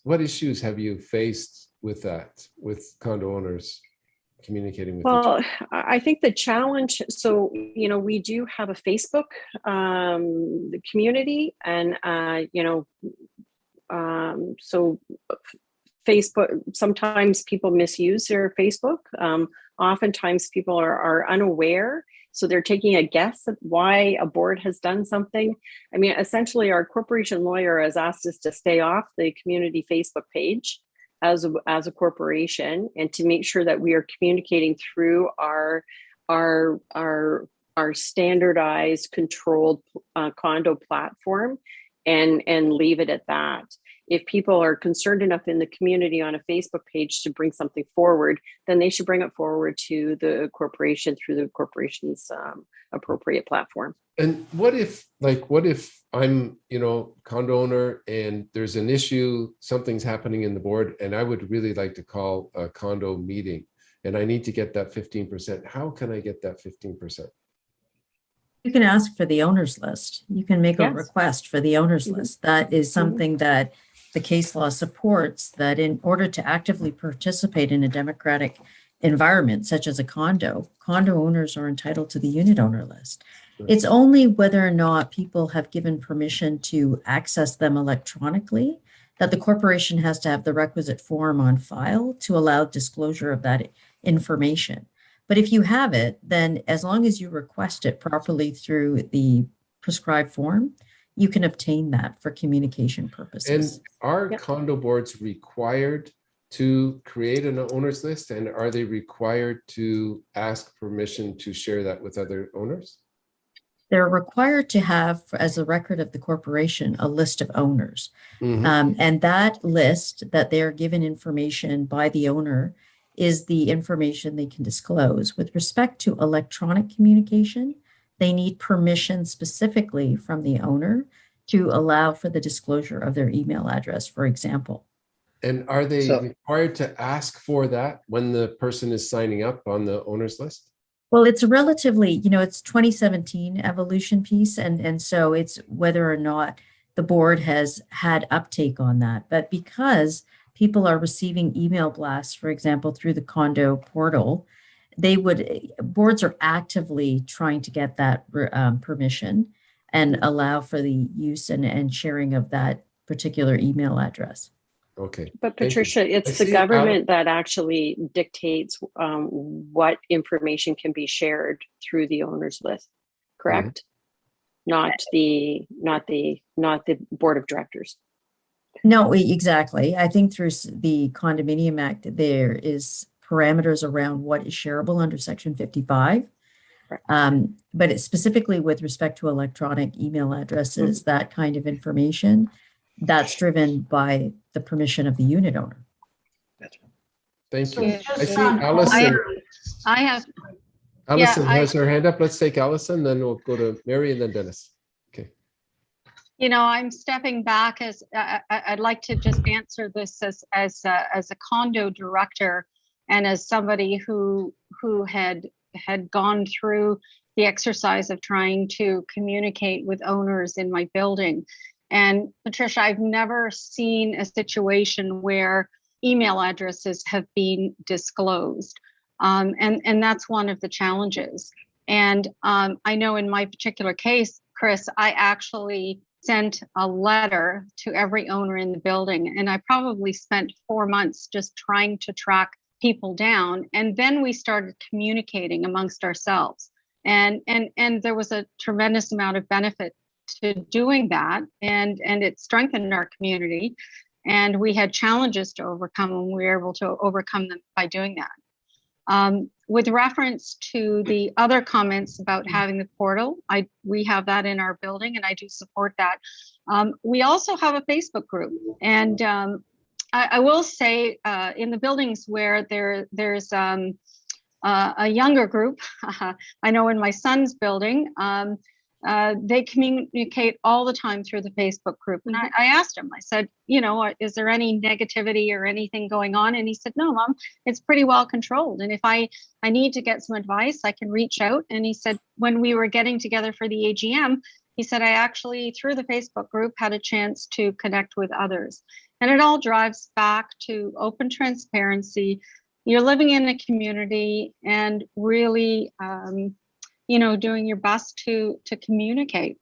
what issues have you faced with that, with condo owners communicating with each other? Well, I think the challenge, so, you know, we do have a Facebook community, and, so Facebook, sometimes people misuse their Facebook. Oftentimes people are unaware, so they're taking a guess at why a board has done something. I mean, essentially our corporation lawyer has asked us to stay off the community Facebook page as a corporation, and to make sure that we are communicating through our standardized controlled condo platform, and leave it at that. If people are concerned enough in the community on a Facebook page to bring something forward, then they should bring it forward to the corporation through the corporation's appropriate platform. And what if I'm, condo owner, and there's an issue, something's happening in the board, and I would really like to call a condo meeting, and I need to get that 15%. How can I get that 15%? You can ask for the owner's list. You can make a request for the owner's list. That is something that the case law supports, that in order to actively participate in a democratic environment, such as a condo owners are entitled to the unit owner list. It's only whether or not people have given permission to access them electronically that the corporation has to have the requisite form on file to allow disclosure of that information. But if you have it, then as long as you request it properly through the prescribed form, you can obtain that for communication purposes. And are condo boards required to create an owner's list, and are they required to ask permission to share that with other owners? They're required to have, as a record of the corporation, a list of owners. And that list that they're given information by the owner is the information they can disclose. With respect to electronic communication, they need permission specifically from the owner to allow for the disclosure of their email address, for example. And are they required to ask for that when the person is signing up on the owner's list? Well, it's a relatively, it's 2017 evolution piece. And so it's whether or not the board has had uptake on that. But because people are receiving email blasts, for example, through the condo portal, boards are actively trying to get that permission and allow for the use and sharing of that particular email address. Okay. But Patricia, it's the government that actually dictates what information can be shared through the owner's list, correct? Not the board of directors. No, exactly. I think through the Condominium Act, there is parameters around what is shareable under Section 55. But it's specifically with respect to electronic email addresses, that kind of information, that's driven by the permission of the unit owner. Thank you. So I see Allison. Allison has her hand up. Let's take Allison, then we'll go to Mary and then Dennis. Okay. I'm stepping back as I'd like to just answer this as a condo director and as somebody who had gone through the exercise of trying to communicate with owners in my building. And Patricia, I've never seen a situation where email addresses have been disclosed. And that's one of the challenges. And I know in my particular case, Chris, I actually sent a letter to every owner in the building, and I probably spent 4 months just trying to track people down. And then we started communicating amongst ourselves. And there was a tremendous amount of benefit to doing that. And it strengthened our community. And we had challenges to overcome, and we were able to overcome them by doing that. With reference to the other comments about having the portal, we have that in our building, and I do support that. We also have a Facebook group, and I will say in the buildings where there's a younger group, I know in my son's building, they communicate all the time through the Facebook group. And I asked him, I said, is there any negativity or anything going on? And he said, no, Mom, it's pretty well controlled. And if I need to get some advice, I can reach out. And he said, when we were getting together for the AGM, he said, I actually, through the Facebook group, had a chance to connect with others. And it all drives back to open transparency. You're living in a community and really, doing your best to communicate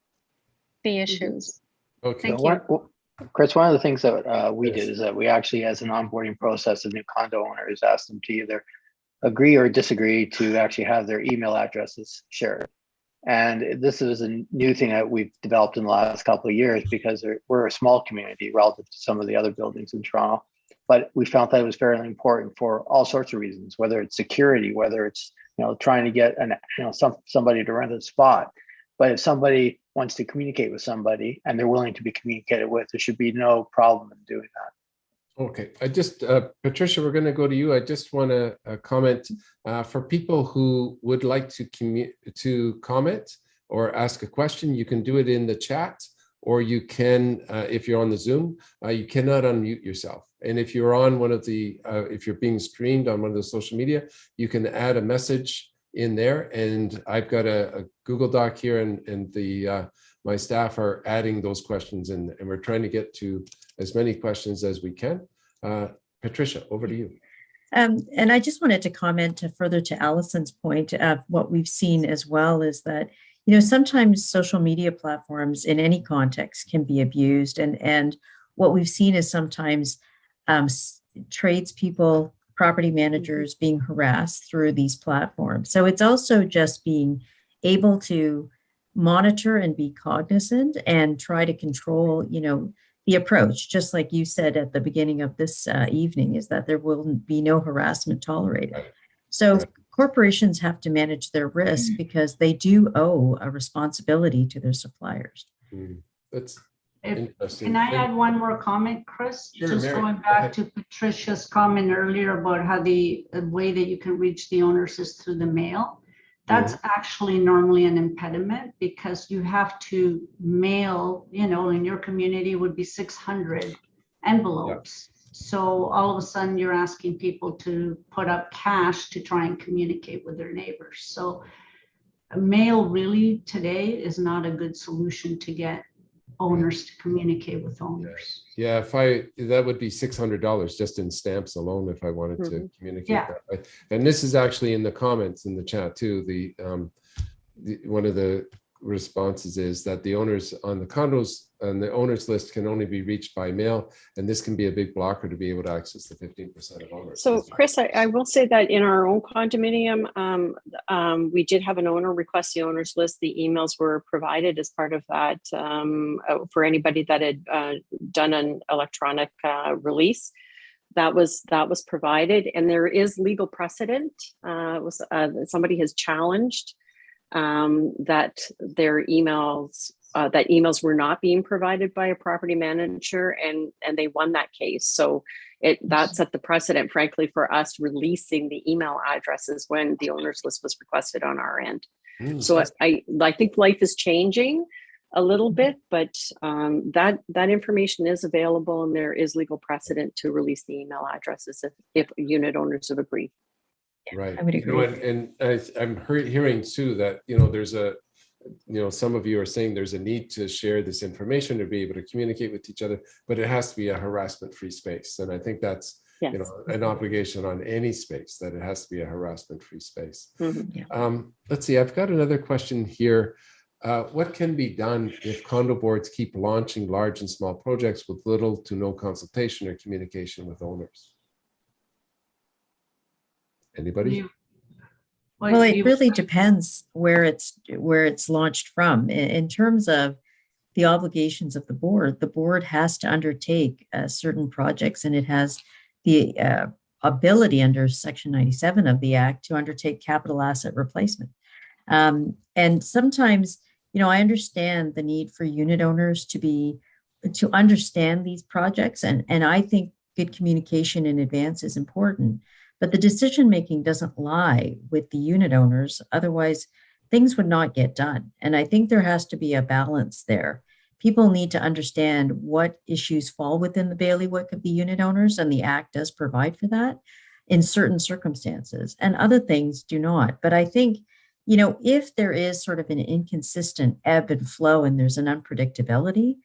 the issues. Okay. Thank you. Chris, one of the things that we Yes. did is that we actually, as an onboarding process of new condo owners, asked them to either agree or disagree to actually have their email addresses shared. And this is a new thing that we've developed in the last couple of years because we're a small community relative to some of the other buildings in Toronto. But we found that it was fairly important for all sorts of reasons, whether it's security, whether it's trying to get somebody to rent a spot. But if somebody wants to communicate with somebody and they're willing to be communicated with, there should be no problem in doing that. Okay, I just, Patricia, we're going to go to you. I just want to comment for people who would like to comment or ask a question. You can do it in the chat, or you can, if you're on the Zoom, you cannot unmute yourself. And if you're on one of the, if you're being streamed on one of the social media, you can add a message in there. And I've got a Google Doc here, and the my staff are adding those questions in, and we're trying to get to as many questions as we can. Patricia, over to you. And I just wanted to comment further to Allison's point of what we've seen as well is that, sometimes social media platforms in any context can be abused. And what we've seen is sometimes tradespeople, property managers being harassed through these platforms. So it's also just being able to monitor and be cognizant and try to control, the approach, just like you said at the beginning of this evening, is that there will be no harassment tolerated. So corporations have to manage their risk because they do owe a responsibility to their suppliers. That's interesting. Can I add one more comment, Chris? Sure, Just Mary, going go back ahead. to Patricia's comment earlier about how the way that you can reach the owners is through the mail. That's actually normally an impediment because you have to mail, in your community would be 600 envelopes. So all of a sudden you're asking people to put up cash to try and communicate with their neighbors. So mail really today is not a good solution to get owners to communicate with owners. Yeah, that would be $600 just in stamps alone if I wanted to communicate that way. And this is actually in the comments in the chat too. One of the responses is that the owners on the condos and the owners list can only be reached by mail, and this can be a big blocker to be able to access the 15% of owners. So Chris, I will say that in our own condominium, we did have an owner request the owners list. The emails were provided as part of that for anybody that had done an electronic release. That was provided, and there is legal precedent. Somebody has challenged that their emails were not being provided by a property manager, and they won that case. So that set the precedent, frankly, for us releasing the email addresses when the owners list was requested on our end. So I think life is changing a little bit, but that information is available, and there is legal precedent to release the email addresses if unit owners have agreed. Right. I would agree. I'm hearing too that, there's some of you are saying there's a need to share this information to be able to communicate with each other, but it has to be a harassment-free space. And I think that's, Yes. an obligation on any space, that it has to be a harassment-free space. Mhm. Let's see, I've got another question here. What can be done if condo boards keep launching large and small projects with little to no consultation or communication with owners? Anybody? Well, it really depends where it's launched from. In terms of the obligations of the board has to undertake certain projects, and it has the ability under Section 97 of the Act to undertake capital asset replacement. And sometimes, I understand the need for unit owners to understand these projects, and I think good communication in advance is important. But the decision-making doesn't lie with the unit owners. Otherwise, things would not get done. And I think there has to be a balance there. People need to understand what issues fall within the bailiwick of the unit owners, and the Act does provide for that in certain circumstances, and other things do not. But I think, if there is sort of an inconsistent ebb and flow and there's an unpredictability,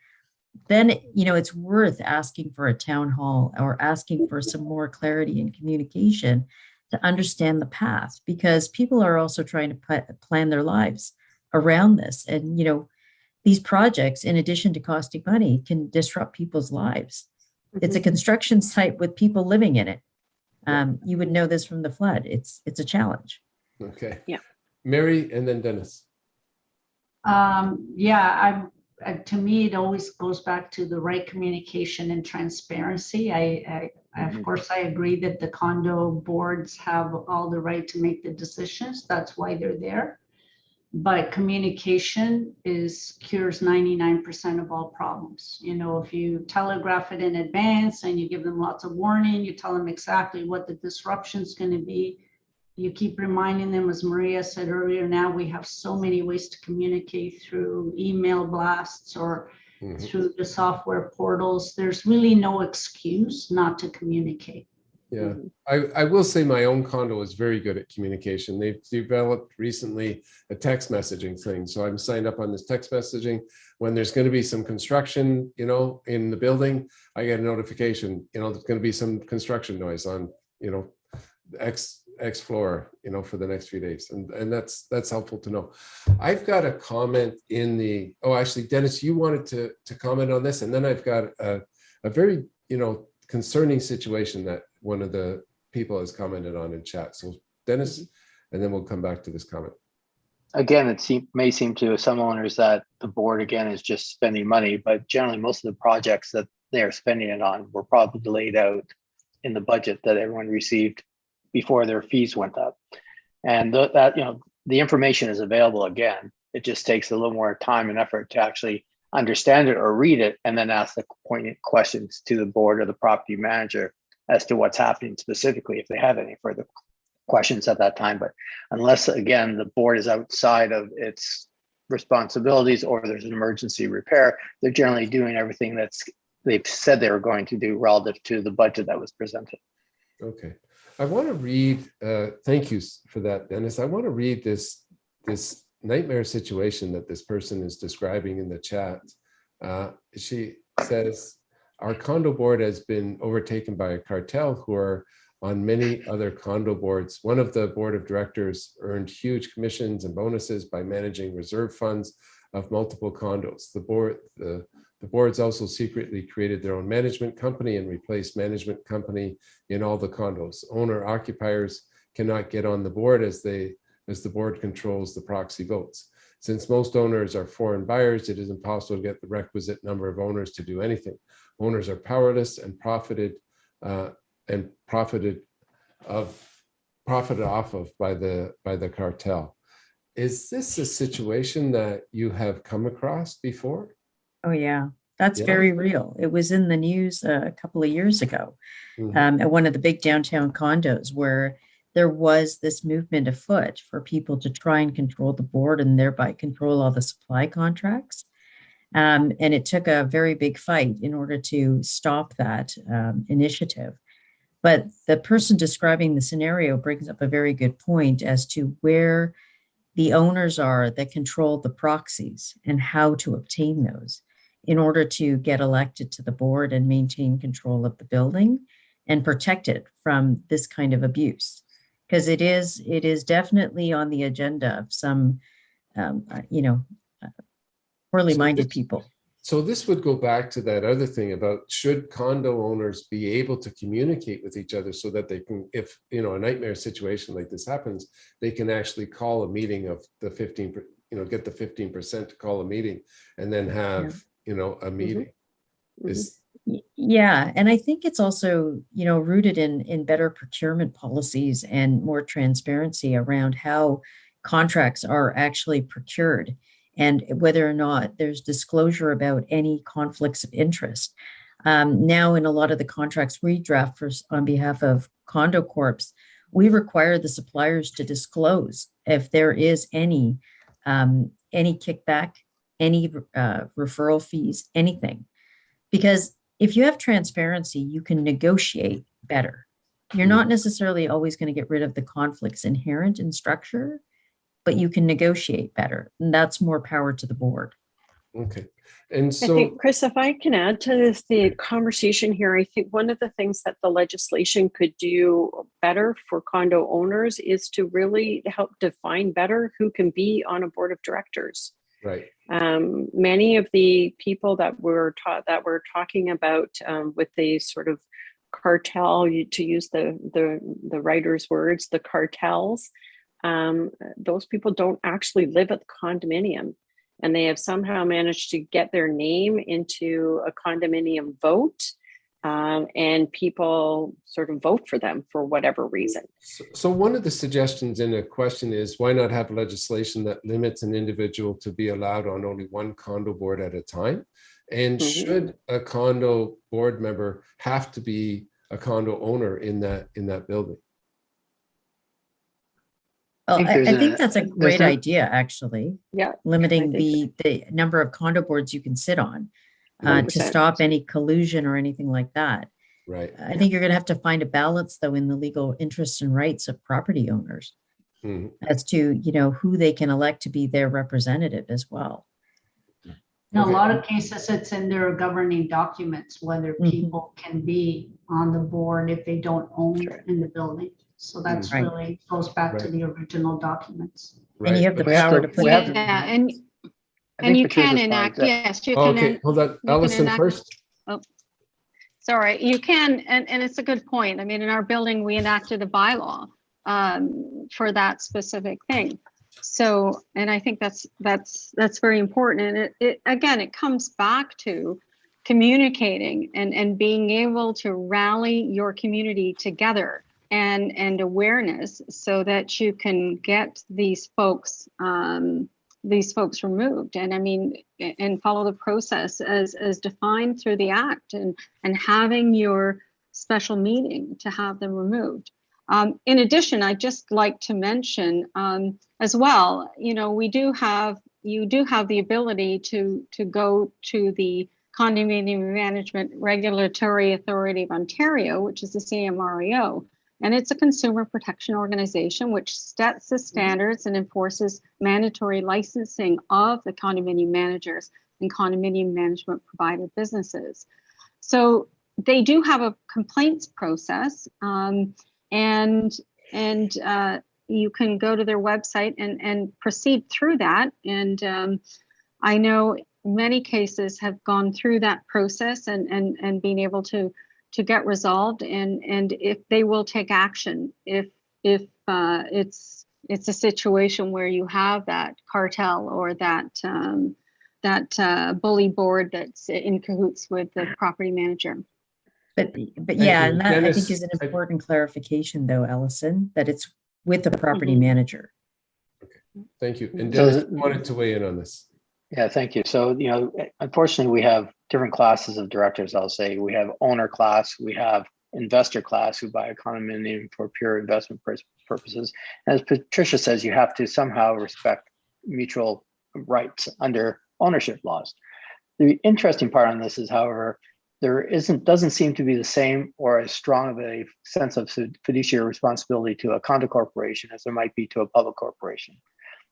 then it's worth asking for a town hall or asking for some more clarity and communication to understand the path, because people are also trying to plan their lives around this. And these projects, in addition to costing money, can disrupt people's lives. It's a construction site with people living in it. You would know this from the flood. It's a challenge. Okay. Yeah. Mary, and then Dennis. To me, it always goes back to the right communication and transparency. Of course, I agree that the condo boards have all the right to make the decisions. That's why they're there. But communication cures 99% of all problems. If you telegraph it in advance and you give them lots of warning, you tell them exactly what the disruption is going to be. You keep reminding them, as Maria said earlier, now we have so many ways to communicate through email blasts or through the software portals. There's really no excuse not to communicate. Yeah, I will say my own condo is very good at communication. They've developed recently a text messaging thing. So I'm signed up on this text messaging. When there's going to be some construction, in the building, I get a notification, there's going to be some construction noise on, X floor, for the next few days. And that's helpful to know. I've got a comment actually, Dennis, you wanted to comment on this. And then I've got a very, concerning situation that one of the people has commented on in chat. So Dennis, and then we'll come back to this comment. Again, may seem to some owners that the board, again, is just spending money, but generally most of the projects that they're spending it on were probably laid out in the budget that everyone received before their fees went up. And the information is available again. It just takes a little more time and effort to actually understand it or read it, and then ask the poignant questions to the board or the property manager as to what's happening specifically, if they have any further questions at that time. But unless, again, the board is outside of its responsibilities or there's an emergency repair, they're generally doing everything they've said they were going to do relative to the budget that was presented. Okay. I want to read, thank you for that, Dennis. I want to read this nightmare situation that this person is describing in the chat. She says, our condo board has been overtaken by a cartel who are on many other condo boards. One of the board of directors earned huge commissions and bonuses by managing reserve funds of multiple condos. The boards also secretly created their own management company and replaced management company in all the condos. Owner occupiers cannot get on the board as the board controls the proxy votes. Since most owners are foreign buyers, it is impossible to get the requisite number of owners to do anything. Owners are powerless and profited off of by the cartel. Is this a situation that you have come across before? Oh yeah, that's very real. It was in the news a couple of years ago at one of the big downtown condos, where there was this movement afoot for people to try and control the board and thereby control all the supply contracts. And it took a very big fight in order to stop that initiative. But the person describing the scenario brings up a very good point as to where the owners are that control the proxies and how to obtain those in order to get elected to the board and maintain control of the building and protect it from this kind of abuse. Because it is definitely on the agenda of some, poorly minded people. So this would go back to that other thing about should condo owners be able to communicate with each other so that they can, if a nightmare situation like this happens, they can actually call a meeting of the 15, get the 15% to call a meeting and then have, a meeting. Yeah, and I think it's also, rooted in better procurement policies and more transparency around how contracts are actually procured and whether or not there's disclosure about any conflicts of interest. Now, in a lot of the contracts we draft on behalf of Condo Corps, we require the suppliers to disclose if there is any kickback, any referral fees, anything. Because if you have transparency, you can negotiate better. You're not necessarily always going to get rid of the conflicts inherent in structure, but you can negotiate better. And that's more power to the board. Okay. And so, I think, Chris, if I can add to this, the conversation here, I think one of the things that the legislation could do better for condo owners is to really help define better who can be on a board of directors. right. Many of the people that we're talking about with the sort of cartel, to use the writer's words, the cartels, those people don't actually live at the condominium, and they have somehow managed to get their name into a condominium vote, and people sort of vote for them for whatever reason. So one of the suggestions in a question is, why not have legislation that limits an individual to be allowed on only one condo board at a time? And should a condo board member have to be a condo owner in that building? Well, I think that's a great idea, actually. Yeah. Limiting the number of condo boards you can sit on to stop any collusion or anything like that. Right. I think you're going to have to find a balance, though, in the legal interests and rights of property owners as to, who they can elect to be their representative as well. In a lot of cases, it's in their governing documents, whether people can be on the board if they don't own in the building. So that's really goes back to the original documents. Right. And you have the power to put and you can enact, yes, you can. Okay, hold on, Allison first. Oh, sorry, you can, and it's a good point. I mean, in our building, we enacted a bylaw for that specific thing. So, and I think that's very important. And it again, it comes back to communicating and being able to rally your community together and awareness so that you can get these folks removed. And I mean, and follow the process as defined through the act and having your special meeting to have them removed. In addition, I'd just like to mention as well, you do have the ability to go to the Condominium Management Regulatory Authority of Ontario, which is the CMREO. And it's a consumer protection organization which sets the standards and enforces mandatory licensing of the condominium managers and condominium management provider businesses. So they do have a complaints process, and you can go to their website and proceed through that. And I know many cases have gone through that process and being able to get resolved, and if they will take action if it's a situation where you have that cartel or that bully board that's in cahoots with the property manager. But yeah, and that I think is an important clarification, though, Allison, that it's with the property manager. Okay, thank you. And Dennis wanted to weigh in on this. Yeah, thank you. So, unfortunately, we have different classes of directors. I'll say we have owner class, we have investor class who buy a condominium for pure investment purposes. As Patricia says, you have to somehow respect mutual rights under ownership laws. The interesting part on this is, however, doesn't seem to be the same or as strong of a sense of fiduciary responsibility to a condo corporation as there might be to a public corporation.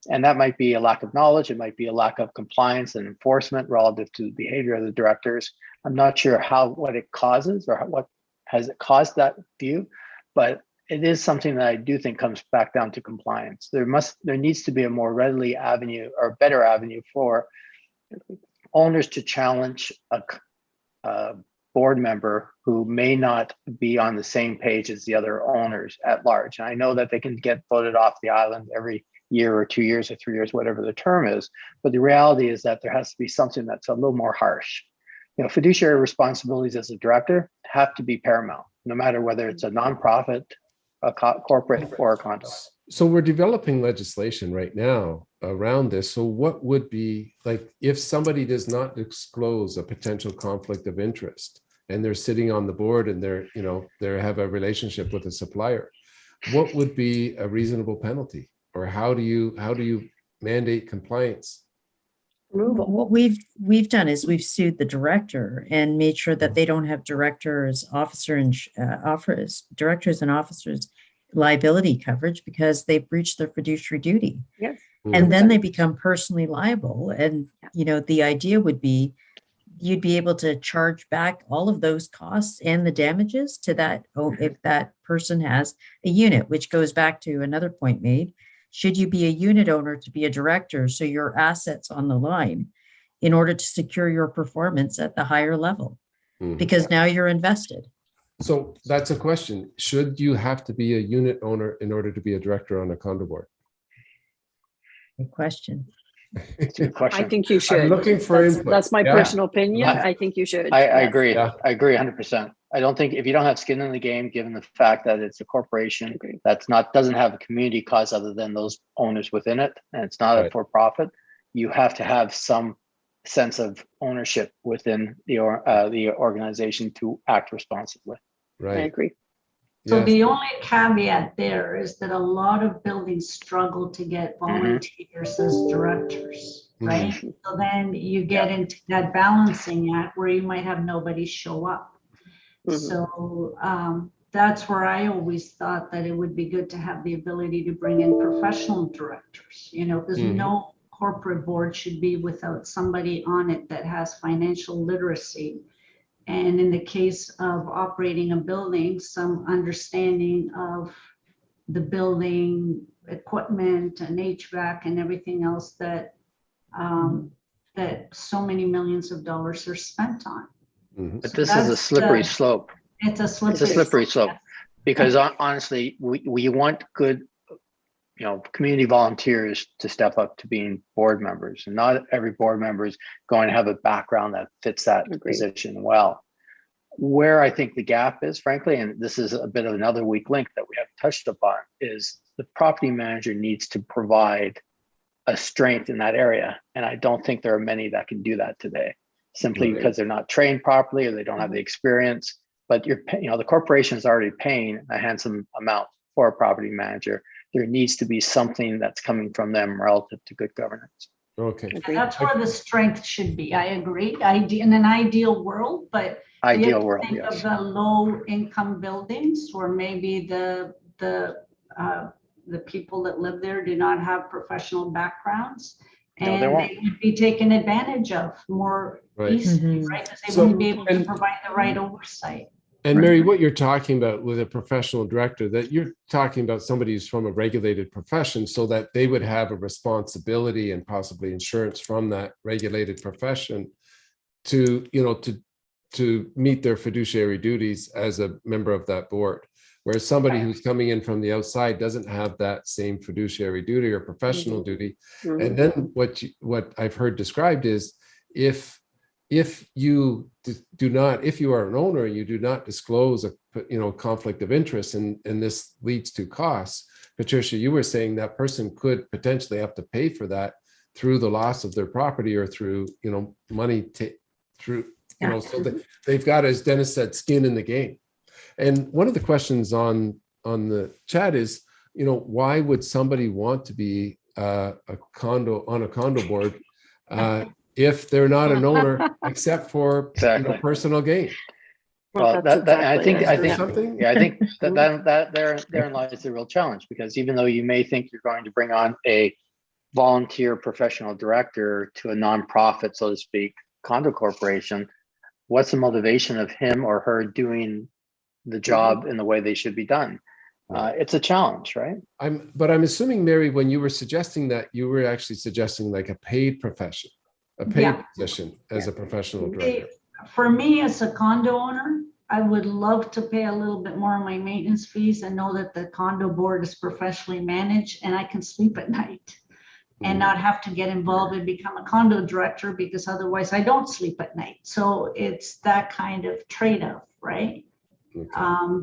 And that might be a lack of knowledge. It might be a lack of compliance and enforcement relative to the behavior of the directors. I'm not sure what it causes or what has it caused that view, but it is something that I do think comes back down to compliance. There needs to be a more readily avenue or better avenue for owners to challenge a board member who may not be on the same page as the other owners at large. And I know that they can get voted off the island every year or 2 years or 3 years, whatever the term is. But the reality is that there has to be something that's a little more harsh. Fiduciary responsibilities as a director have to be paramount, no matter whether it's a nonprofit, a corporate, or a condo. So we're developing legislation right now around this. So what would be like if somebody does not disclose a potential conflict of interest and they're sitting on the board and they have a relationship with a supplier, what would be a reasonable penalty? Or how do you mandate compliance? What we've done is we've sued the director and made sure that they don't have directors and officers liability coverage because they breached their fiduciary duty. Yes. And then they become personally liable. And the idea would be you'd be able to charge back all of those costs and the damages to that if that person has a unit, which goes back to another point made. Should you be a unit owner to be a director, so your assets on the line in order to secure your performance at the higher level? Because now you're invested. So that's a question. Should you have to be a unit owner in order to be a director on a condo board? Good question. Good question. I think you should. I'm looking for input. That's my personal opinion. I think you should. I Yes. agree. Yeah. I agree 100%. I don't think if you don't have skin in the game, given the fact that it's a corporation doesn't have a community cause other than those owners within it, and it's not a for-profit, you have to have some sense of ownership within the organization to act responsibly. Right. I agree. So Yes. the only caveat there is that a lot of buildings struggle to get volunteers as directors, right? So then you get into that balancing act where you might have nobody show up. So that's where I always thought that it would be good to have the ability to bring in professional directors, because no corporate board should be without somebody on it that has financial literacy. And in the case of operating a building, some understanding of the building equipment and HVAC and everything else that that so many millions of dollars are spent on. But this is a slippery slope. It's a slippery slope because honestly, we want good, community volunteers to step up to being board members, and not every board member is going to have a background that fits that position well. Where I think the gap is, frankly, and this is a bit of another weak link that we haven't touched upon, is the property manager needs to provide a strength in that area. And I don't think there are many that can do that today, simply because they're not trained properly or they don't have the experience. But the corporation is already paying a handsome amount for a property manager. There needs to be something that's coming from them relative to good governance. Okay. And that's where the strength should be. I agree. In an ideal world, but ideal world, think yes. of the low income buildings where maybe the people that live there do not have professional backgrounds, and they would be taken advantage of more easily, right? Because they wouldn't be able to provide the right oversight. And Mary, what you're talking about with a professional director, that you're talking about somebody who's from a regulated profession so that they would have a responsibility and possibly insurance from that regulated profession to meet their fiduciary duties as a member of that board. Whereas somebody who's coming in from the outside doesn't have that same fiduciary duty or professional duty. And then what I've heard described is if you are an owner, you do not disclose a conflict of interest, and this leads to costs. Patricia, you were saying that person could potentially have to pay for that through the loss of their property or through money so they've got, as Dennis said, skin in the game. And one of the questions on the chat is, why would somebody want to be on a condo board if they're not an owner, except for Exactly. personal gain. Well, that's I think, exactly I it. think, Something? yeah, I think that therein lies the real challenge, because even though you may think you're going to bring on a volunteer professional director to a nonprofit, so to speak, condo corporation, what's the motivation of him or her doing the job in the way they should be done? It's a challenge, right? But I'm assuming, Mary, when you were suggesting that, you were actually suggesting like a paid profession, a paid Yeah. position as a professional director. For me as a condo owner, I would love to pay a little bit more on my maintenance fees and know that the condo board is professionally managed and I can sleep at night and not have to get involved and become a condo director, because otherwise I don't sleep at night. So it's that kind of trade-off, right? Okay.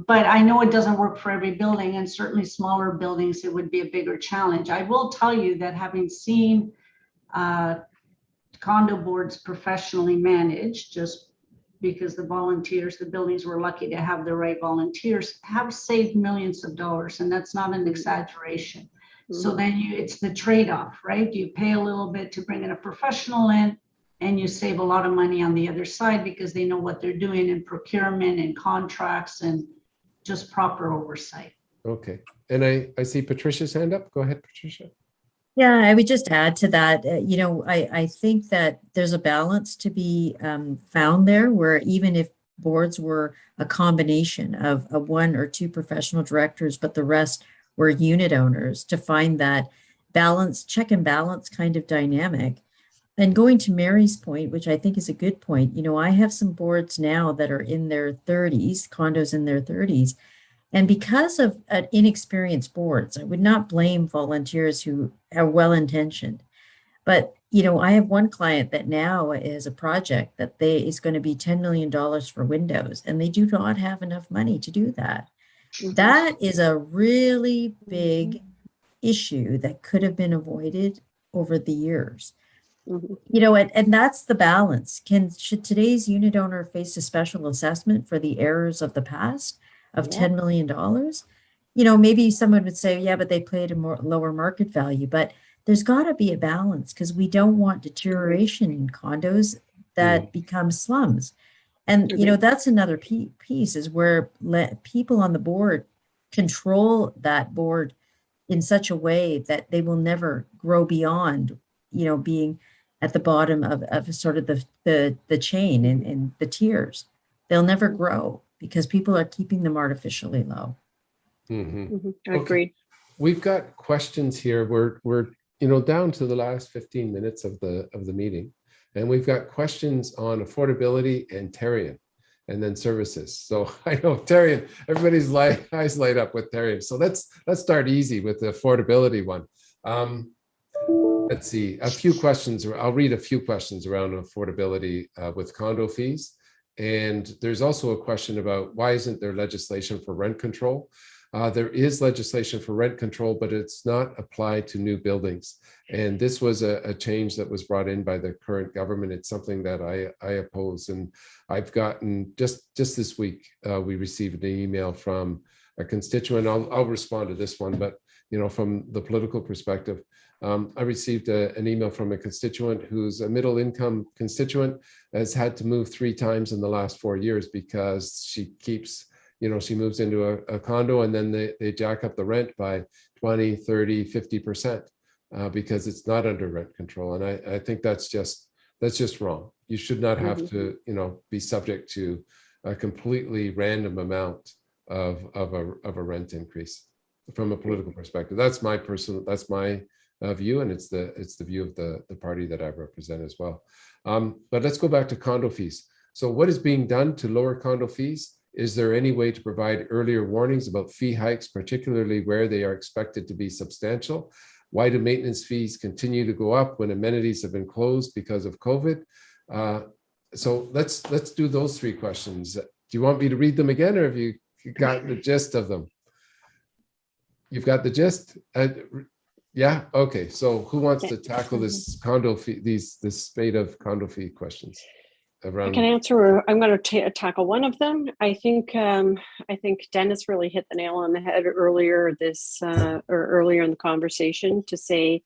But I know it doesn't work for every building, and certainly smaller buildings, it would be a bigger challenge. I will tell you that having seen condo boards professionally managed, just because the volunteers, the buildings were lucky to have the right volunteers, have saved millions of dollars, and that's not an exaggeration. So then it's the trade-off, right? You pay a little bit to bring in a professional in, and you save a lot of money on the other side because they know what they're doing in procurement and contracts and just proper oversight. Okay. And I see Patricia's hand up. Go ahead, Patricia. Yeah, I would just add to that, I think that there's a balance to be found there, where even if boards were a combination of one or two professional directors, but the rest were unit owners, to find that balance, check and balance kind of dynamic. And going to Mary's point, which I think is a good point, I have some boards now that are in their 30s, condos in their 30s. And because of inexperienced boards, I would not blame volunteers who are well-intentioned. But, I have one client that now is a project that is going to be $10 million for windows, and they do not have enough money to do that. That is a really big issue that could have been avoided over the years. And that's the balance. Should today's unit owner face a special assessment for the errors of the past of $10 million? Maybe someone would say, yeah, but they played a lower market value. But there's got to be a balance, because we don't want deterioration in condos that become slums. And, that's another piece, is where people on the board control that board in such a way that they will never grow beyond, being at the bottom of sort of the chain and the tiers. They'll never grow because people are keeping them artificially low. Agreed. We've got questions here. We're down to the last 15 minutes of the meeting, and we've got questions on affordability and Terrian, and then services. So I know Terrian, everybody's eyes light up with Terrian. So let's start easy with the affordability one. Let's see, a few questions. I'll read a few questions around affordability with condo fees. And there's also a question about, why isn't there legislation for rent control? There is legislation for rent control, but it's not applied to new buildings. And this was a change that was brought in by the current government. It's something that I oppose. And I've gotten, just this week, we received an email from a constituent. I'll respond to this one, but from the political perspective, I received an email from a constituent who's a middle income constituent, has had to move 3 times in the last 4 years because she keeps, she moves into a condo, and then they jack up the rent by 20, 30, 50% because it's not under rent control. And I think that's just wrong. You should not have to, be subject to a completely random amount of a rent increase from a political perspective. That's my view, and it's the view of the party that I represent as well. But let's go back to condo fees. So what is being done to lower condo fees? Is there any way to provide earlier warnings about fee hikes, particularly where they are expected to be substantial? Why do maintenance fees continue to go up when amenities have been closed because of COVID? So let's do those 3 questions. Do you want me to read them again, or have you got the gist of them? You've got the gist? Yeah. Okay. So who wants to tackle this condo fee, this spate of condo fee questions? I can answer. I'm going to tackle one of them. I think Dennis really hit the nail on the head earlier earlier in the conversation, to say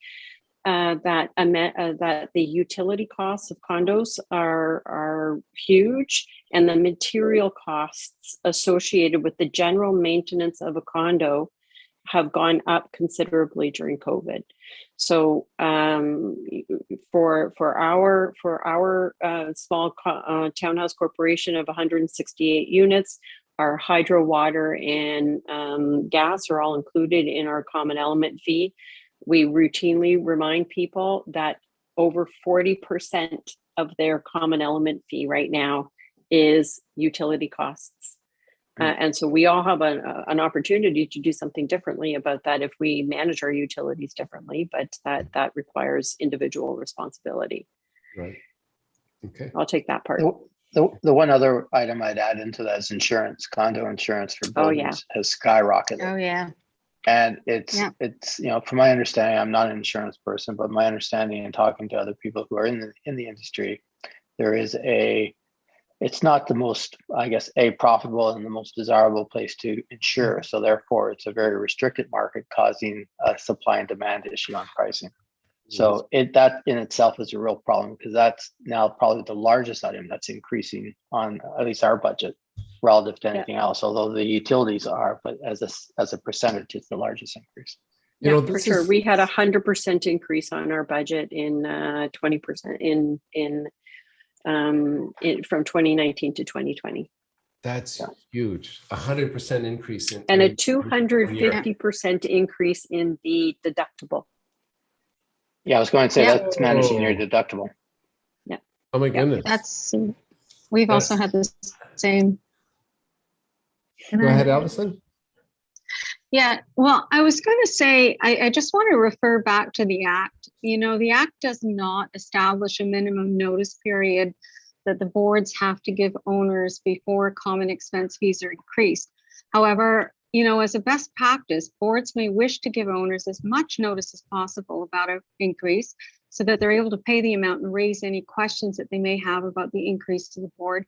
that the utility costs of condos are huge, and the material costs associated with the general maintenance of a condo have gone up considerably during COVID. So for our small townhouse corporation of 168 units, our hydro, water, and gas are all included in our common element fee. We routinely remind people that over 40% of their common element fee right now is utility costs. And so we all have an opportunity to do something differently about that if we manage our utilities differently, but that requires individual responsibility. Right. Okay. I'll take that part. The one other item I'd add into that is insurance. Condo insurance for buildings has skyrocketed. Oh, yeah. And it's, from my understanding, I'm not an insurance person, but my understanding and talking to other people who are in the industry, it's not the most, I guess, profitable and the most desirable place to insure. So therefore, it's a very restricted market, causing a supply and demand issue on pricing. So that in itself is a real problem, because that's now probably the largest item that's increasing on at least our budget relative to anything else. Although the utilities are, but as a percentage, it's the largest increase. For sure. We had 100% increase on our budget in 20% from 2019 to 2020. That's huge. 100% increase and a 250% increase in the deductible. Yeah, I was going to say that's managing your deductible. Yeah. Oh my goodness. We've also had the same. Go ahead, Allison. Yeah, well, I was going to say, I just want to refer back to the Act. The Act does not establish a minimum notice period that the boards have to give owners before common expense fees are increased. However, as a best practice, boards may wish to give owners as much notice as possible about an increase so that they're able to pay the amount and raise any questions that they may have about the increase to the board,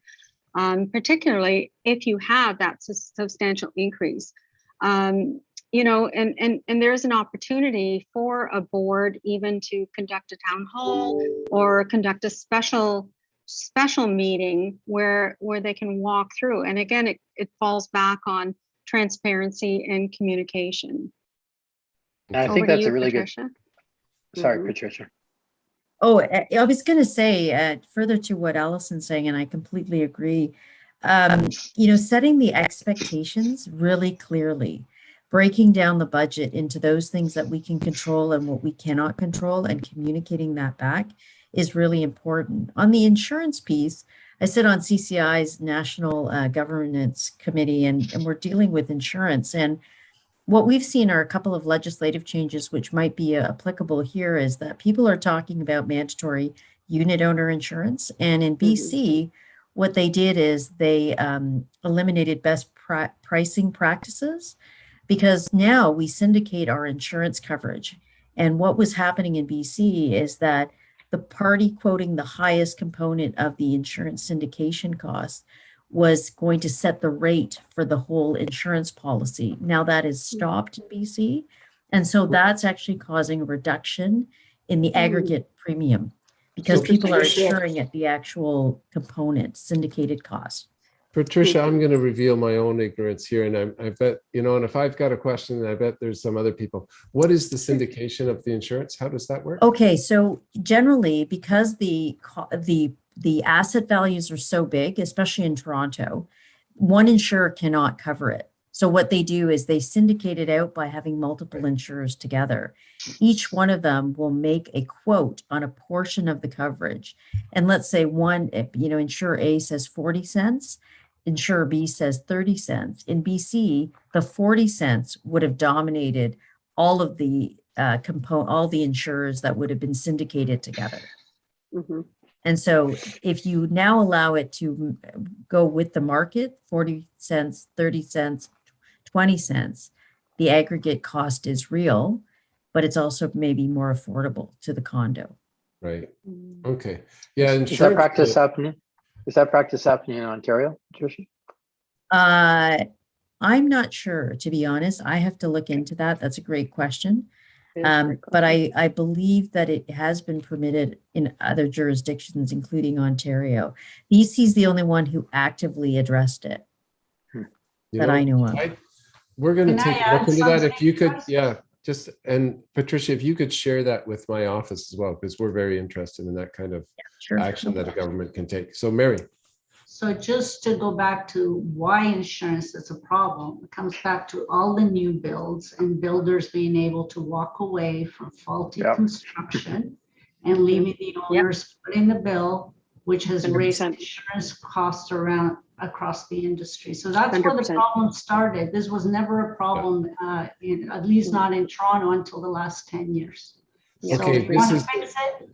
particularly if you have that substantial increase. And there's an opportunity for a board even to conduct a town hall or conduct a special meeting where they can walk through. And again, it falls back on transparency and communication. And I think that's a really good. Sorry, Patricia. Oh, I was going to say, further to what Allison's saying, and I completely agree, setting the expectations really clearly, breaking down the budget into those things that we can control and what we cannot control, and communicating that back is really important. On the insurance piece, I sit on CCI's National Governance Committee, and we're dealing with insurance. And what we've seen are a couple of legislative changes which might be applicable here, is that people are talking about mandatory unit owner insurance. And in BC, what they did is they eliminated best pricing practices, because now we syndicate our insurance coverage. And what was happening in BC is that the party quoting the highest component of the insurance syndication cost was going to set the rate for the whole insurance policy. Now that is stopped in BC. And so that's actually causing a reduction in the aggregate premium, because people are insuring at the actual component syndicated cost. Patricia, I'm going to reveal my own ignorance here. And I bet, and if I've got a question, I bet there's some other people. What is the syndication of the insurance? How does that work? Okay, so generally, because the asset values are so big, especially in Toronto, one insurer cannot cover it. So what they do is they syndicate it out by having multiple insurers together. Each one of them will make a quote on a portion of the coverage. And let's say insurer A says 40 cents, insurer B says 30 cents. In BC, the 40 cents would have dominated all of the all the insurers that would have been syndicated together. And so if you now allow it to go with the market, 40 cents, 30 cents, 20 cents, the aggregate cost is real, but it's also maybe more affordable to the condo. Right. Okay. Yeah. Is that practice happening? Is that practice happening in Ontario, Patricia? I'm not sure, to be honest. I have to look into that. That's a great question. But I believe that it has been permitted in other jurisdictions, including Ontario. BC is the only one who actively addressed it You that I know of. We're going to Can I take a look add into that. If something, you could, Chris? yeah, just, and Patricia, if you could share that with my office as well, because we're very interested in that kind of Sure. action that a government can take. So Mary. So just to go back to why insurance is a problem, it comes back to all the new builds and builders being able to walk away from faulty Yep. construction and leaving the owners footing the bill, which has raised 100%. insurance costs around across the industry. So that's where the 100%. problem started. This was never a problem, at least not in Toronto until the last 10 years. So Okay, you this want to is- fix it?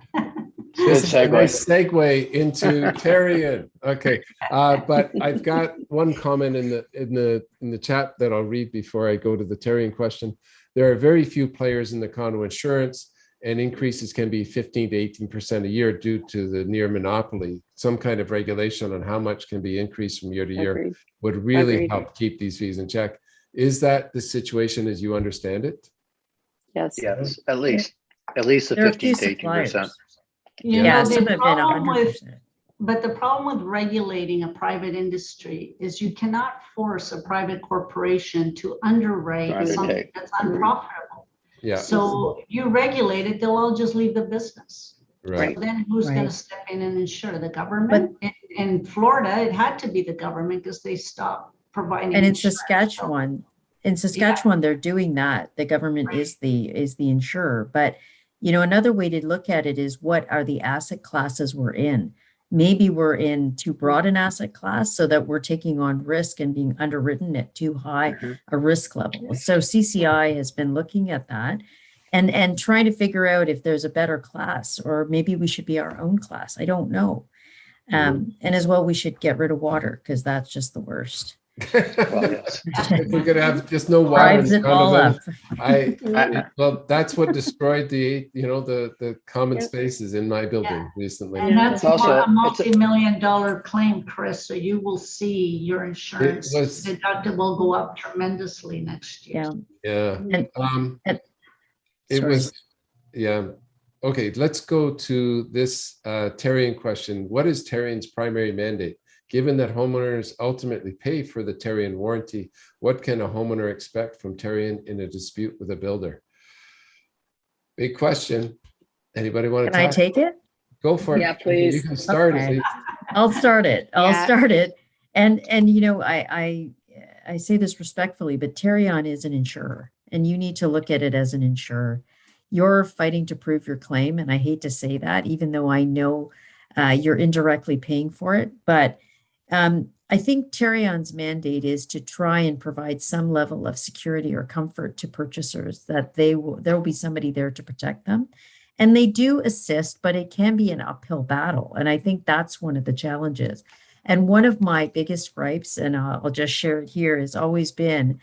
This is a segue. nice segue into Tarion. Okay, but I've got one comment in the chat that I'll read before I go to the Tarion question. There are very few players in the condo insurance, and increases can be 15 to 18% a year due to the near monopoly. Some kind of regulation on how much can be increased from year to year Agreed. would really Agreed. help keep these fees in check. Is that the situation as you understand it? Yes. Yes, at least the There are a few 15 to 18%. suppliers. You Yeah, know, some the have been problem with 100%. But the problem with regulating a private industry is you cannot force a private corporation to underwrite Right, something okay. that's unprofitable. Yeah, So you regulate it, they'll all just leave the business. right. So then who's going to Right. step in and insure? The government? In Florida, it had to be the government because they stopped providing. And in insurance. Saskatchewan, they're doing that. The government is the insurer. But another way to look at it is, what are the asset classes we're in? Maybe we're in too broad an asset class so that we're taking on risk and being underwritten at too high a risk level. So CCI has been looking at that and trying to figure out if there's a better class, or maybe we should be our own class. I don't know. And as well, we should get rid of water, because that's just the worst. Well, yes. If we're gonna have just no water, Drives it all up. well, that's what destroyed the common spaces in my building recently. And that's It's also- a multi-million-dollar claim, Chris. So you will see your insurance was- deductible go up tremendously next year. Yeah. Yeah. And- It sorry. was, yeah. Okay, let's go to this Tarion question. What is Tarion's primary mandate? Given that homeowners ultimately pay for the Tarion warranty, what can a homeowner expect from Tarion in a dispute with a builder? Big question. Anybody want to Can I talk? take it? Go for it. Yeah, please. You can start Okay. it. I'll start it. Yeah. And I say this respectfully, but Tarion is an insurer, and you need to look at it as an insurer. You're fighting to prove your claim, and I hate to say that, even though I know you're indirectly paying for it. But I think Tarion's mandate is to try and provide some level of security or comfort to purchasers, that there will be somebody there to protect them. And they do assist, but it can be an uphill battle. And I think that's one of the challenges. And one of my biggest gripes, and I'll just share it here, has always been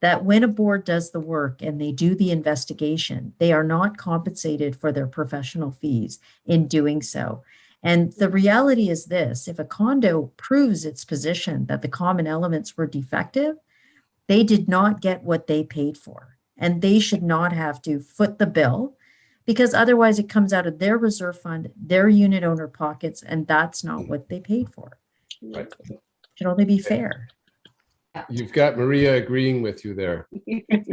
that when a board does the work and they do the investigation, they are not compensated for their professional fees in doing so. And the reality is this: if a condo proves its position that the common elements were defective, they did not get what they paid for. And they should not have to foot the bill, because otherwise it comes out of their reserve fund, their unit owner pockets, and that's not what they paid for. Right. It should only be fair. You've got Maria agreeing with you there.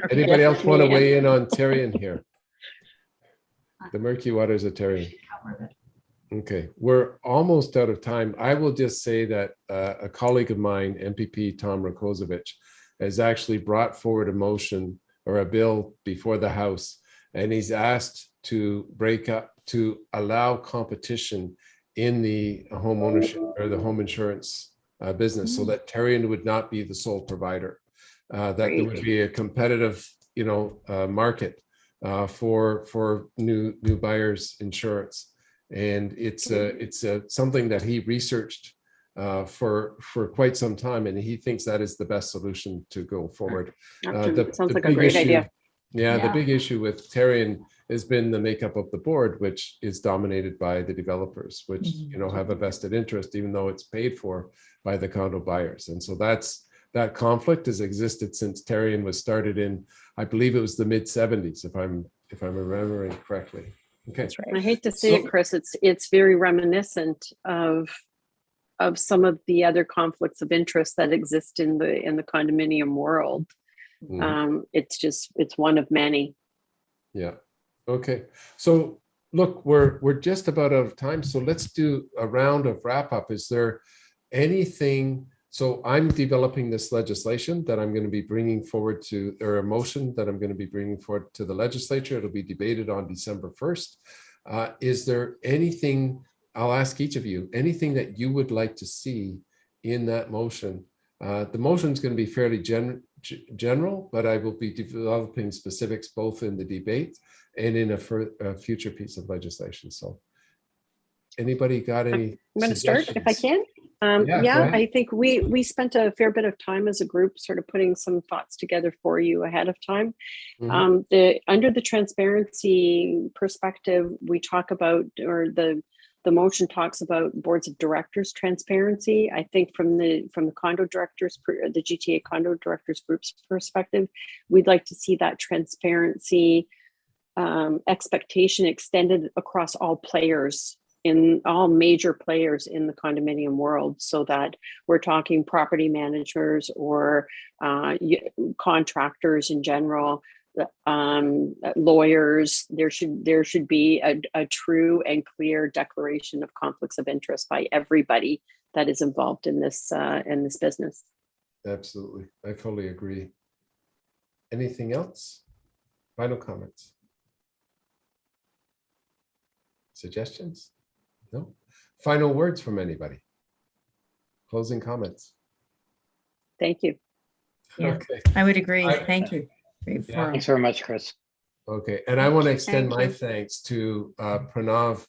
Anybody else want to weigh in on Tarion here? The murky waters of Tarion. Okay, we're almost out of time. I will just say that a colleague of mine, MPP Tom Rakozovich, has actually brought forward a motion or a bill before the House, and he's asked to allow competition in the home ownership or the home insurance business, so that Tarion would not be the sole provider, that there would be a competitive, market for new buyers insurance. And it's something that he researched for quite some time, and he thinks that is the best solution to go forward. Sounds like a big great issue- idea. Yeah, the Yeah. big issue with Tarion has been the makeup of the board, which is dominated by the developers, which have a vested interest, even though it's paid for by the condo buyers. And so that conflict has existed since Tarion was started in, I believe it was the mid 70s, if I'm if I'm remembering correctly. Okay. That's I right. hate to say it, Chris, it's very reminiscent of some of the other conflicts of interest that exist in the condominium world. Mhm. It's one of many. Yeah. Okay. So look, we're just about out of time. So let's do a round of wrap up. Is there anything? So I'm developing this legislation that I'm going to be bringing forward to, or a motion that I'm going to be bringing forward to the legislature. It'll be debated on December 1st. Is there anything, I'll ask each of you, anything that you would like to see in that motion? The motion is going to be fairly general, but I will be developing specifics both in the debate and in a future piece of legislation. So anybody got any I'm going to start if I can. Yeah, I think we spent a fair bit of time as a group sort of putting some thoughts together for you ahead of time. Under the transparency perspective, we talk about, or the motion talks about boards of directors transparency. I think from the condo directors, the GTA condo directors group's perspective, we'd like to see that transparency expectation extended across all players, in all major players in the condominium world, so that we're talking property managers or contractors in general, lawyers. There should be a true and clear declaration of conflicts of interest by everybody that is involved in this business. Absolutely. I fully agree. Anything else? Final comments? Suggestions? No? Final words from anybody? Closing comments? Thank you. Yeah. Okay. I would agree. Thank you. Great Yeah. forum. Thanks very much, Chris. Okay, and I want to extend Thank my you. thanks to Pranav,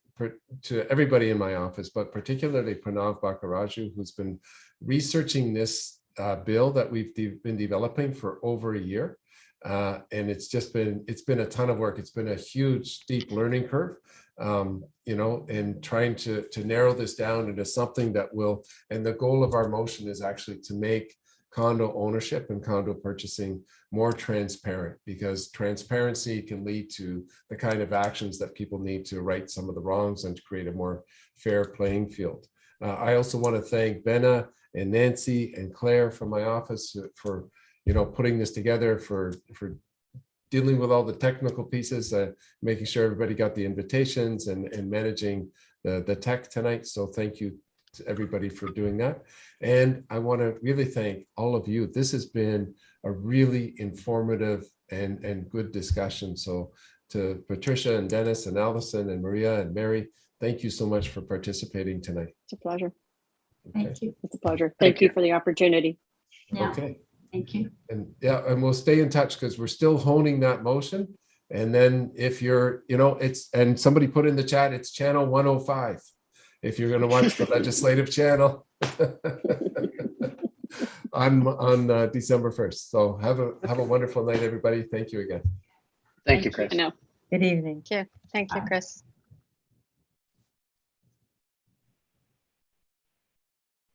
to everybody in my office, but particularly Pranav Bakkaraju, who's been researching this bill that we've been developing for over a year. And it's been a ton of work. It's been a huge, deep learning curve, and trying to narrow this down into something that will, and the goal of our motion is actually to make condo ownership and condo purchasing more transparent, because transparency can lead to the kind of actions that people need to right some of the wrongs and to create a more fair playing field. I also want to thank Benna and Nancy and Claire from my office for putting this together, for dealing with all the technical pieces, making sure everybody got the invitations and managing the tech tonight. So thank you to everybody for doing that. And I want to really thank all of you. This has been a really informative and good discussion. So to Patricia and Dennis and Allison and Maria and Mary, thank you so much for participating tonight. It's a pleasure. Okay. Thank you. It's a pleasure. Thank you for the opportunity. Yeah, Okay. thank you. And and we'll stay in touch because we're still honing that motion. And then if you're, and somebody put in the chat, it's channel 105. If you're going to watch the legislative channel on December 1st. So have a wonderful night, everybody. Thank you again. Thank you, Chris. I know. Good evening. Thank you, Chris.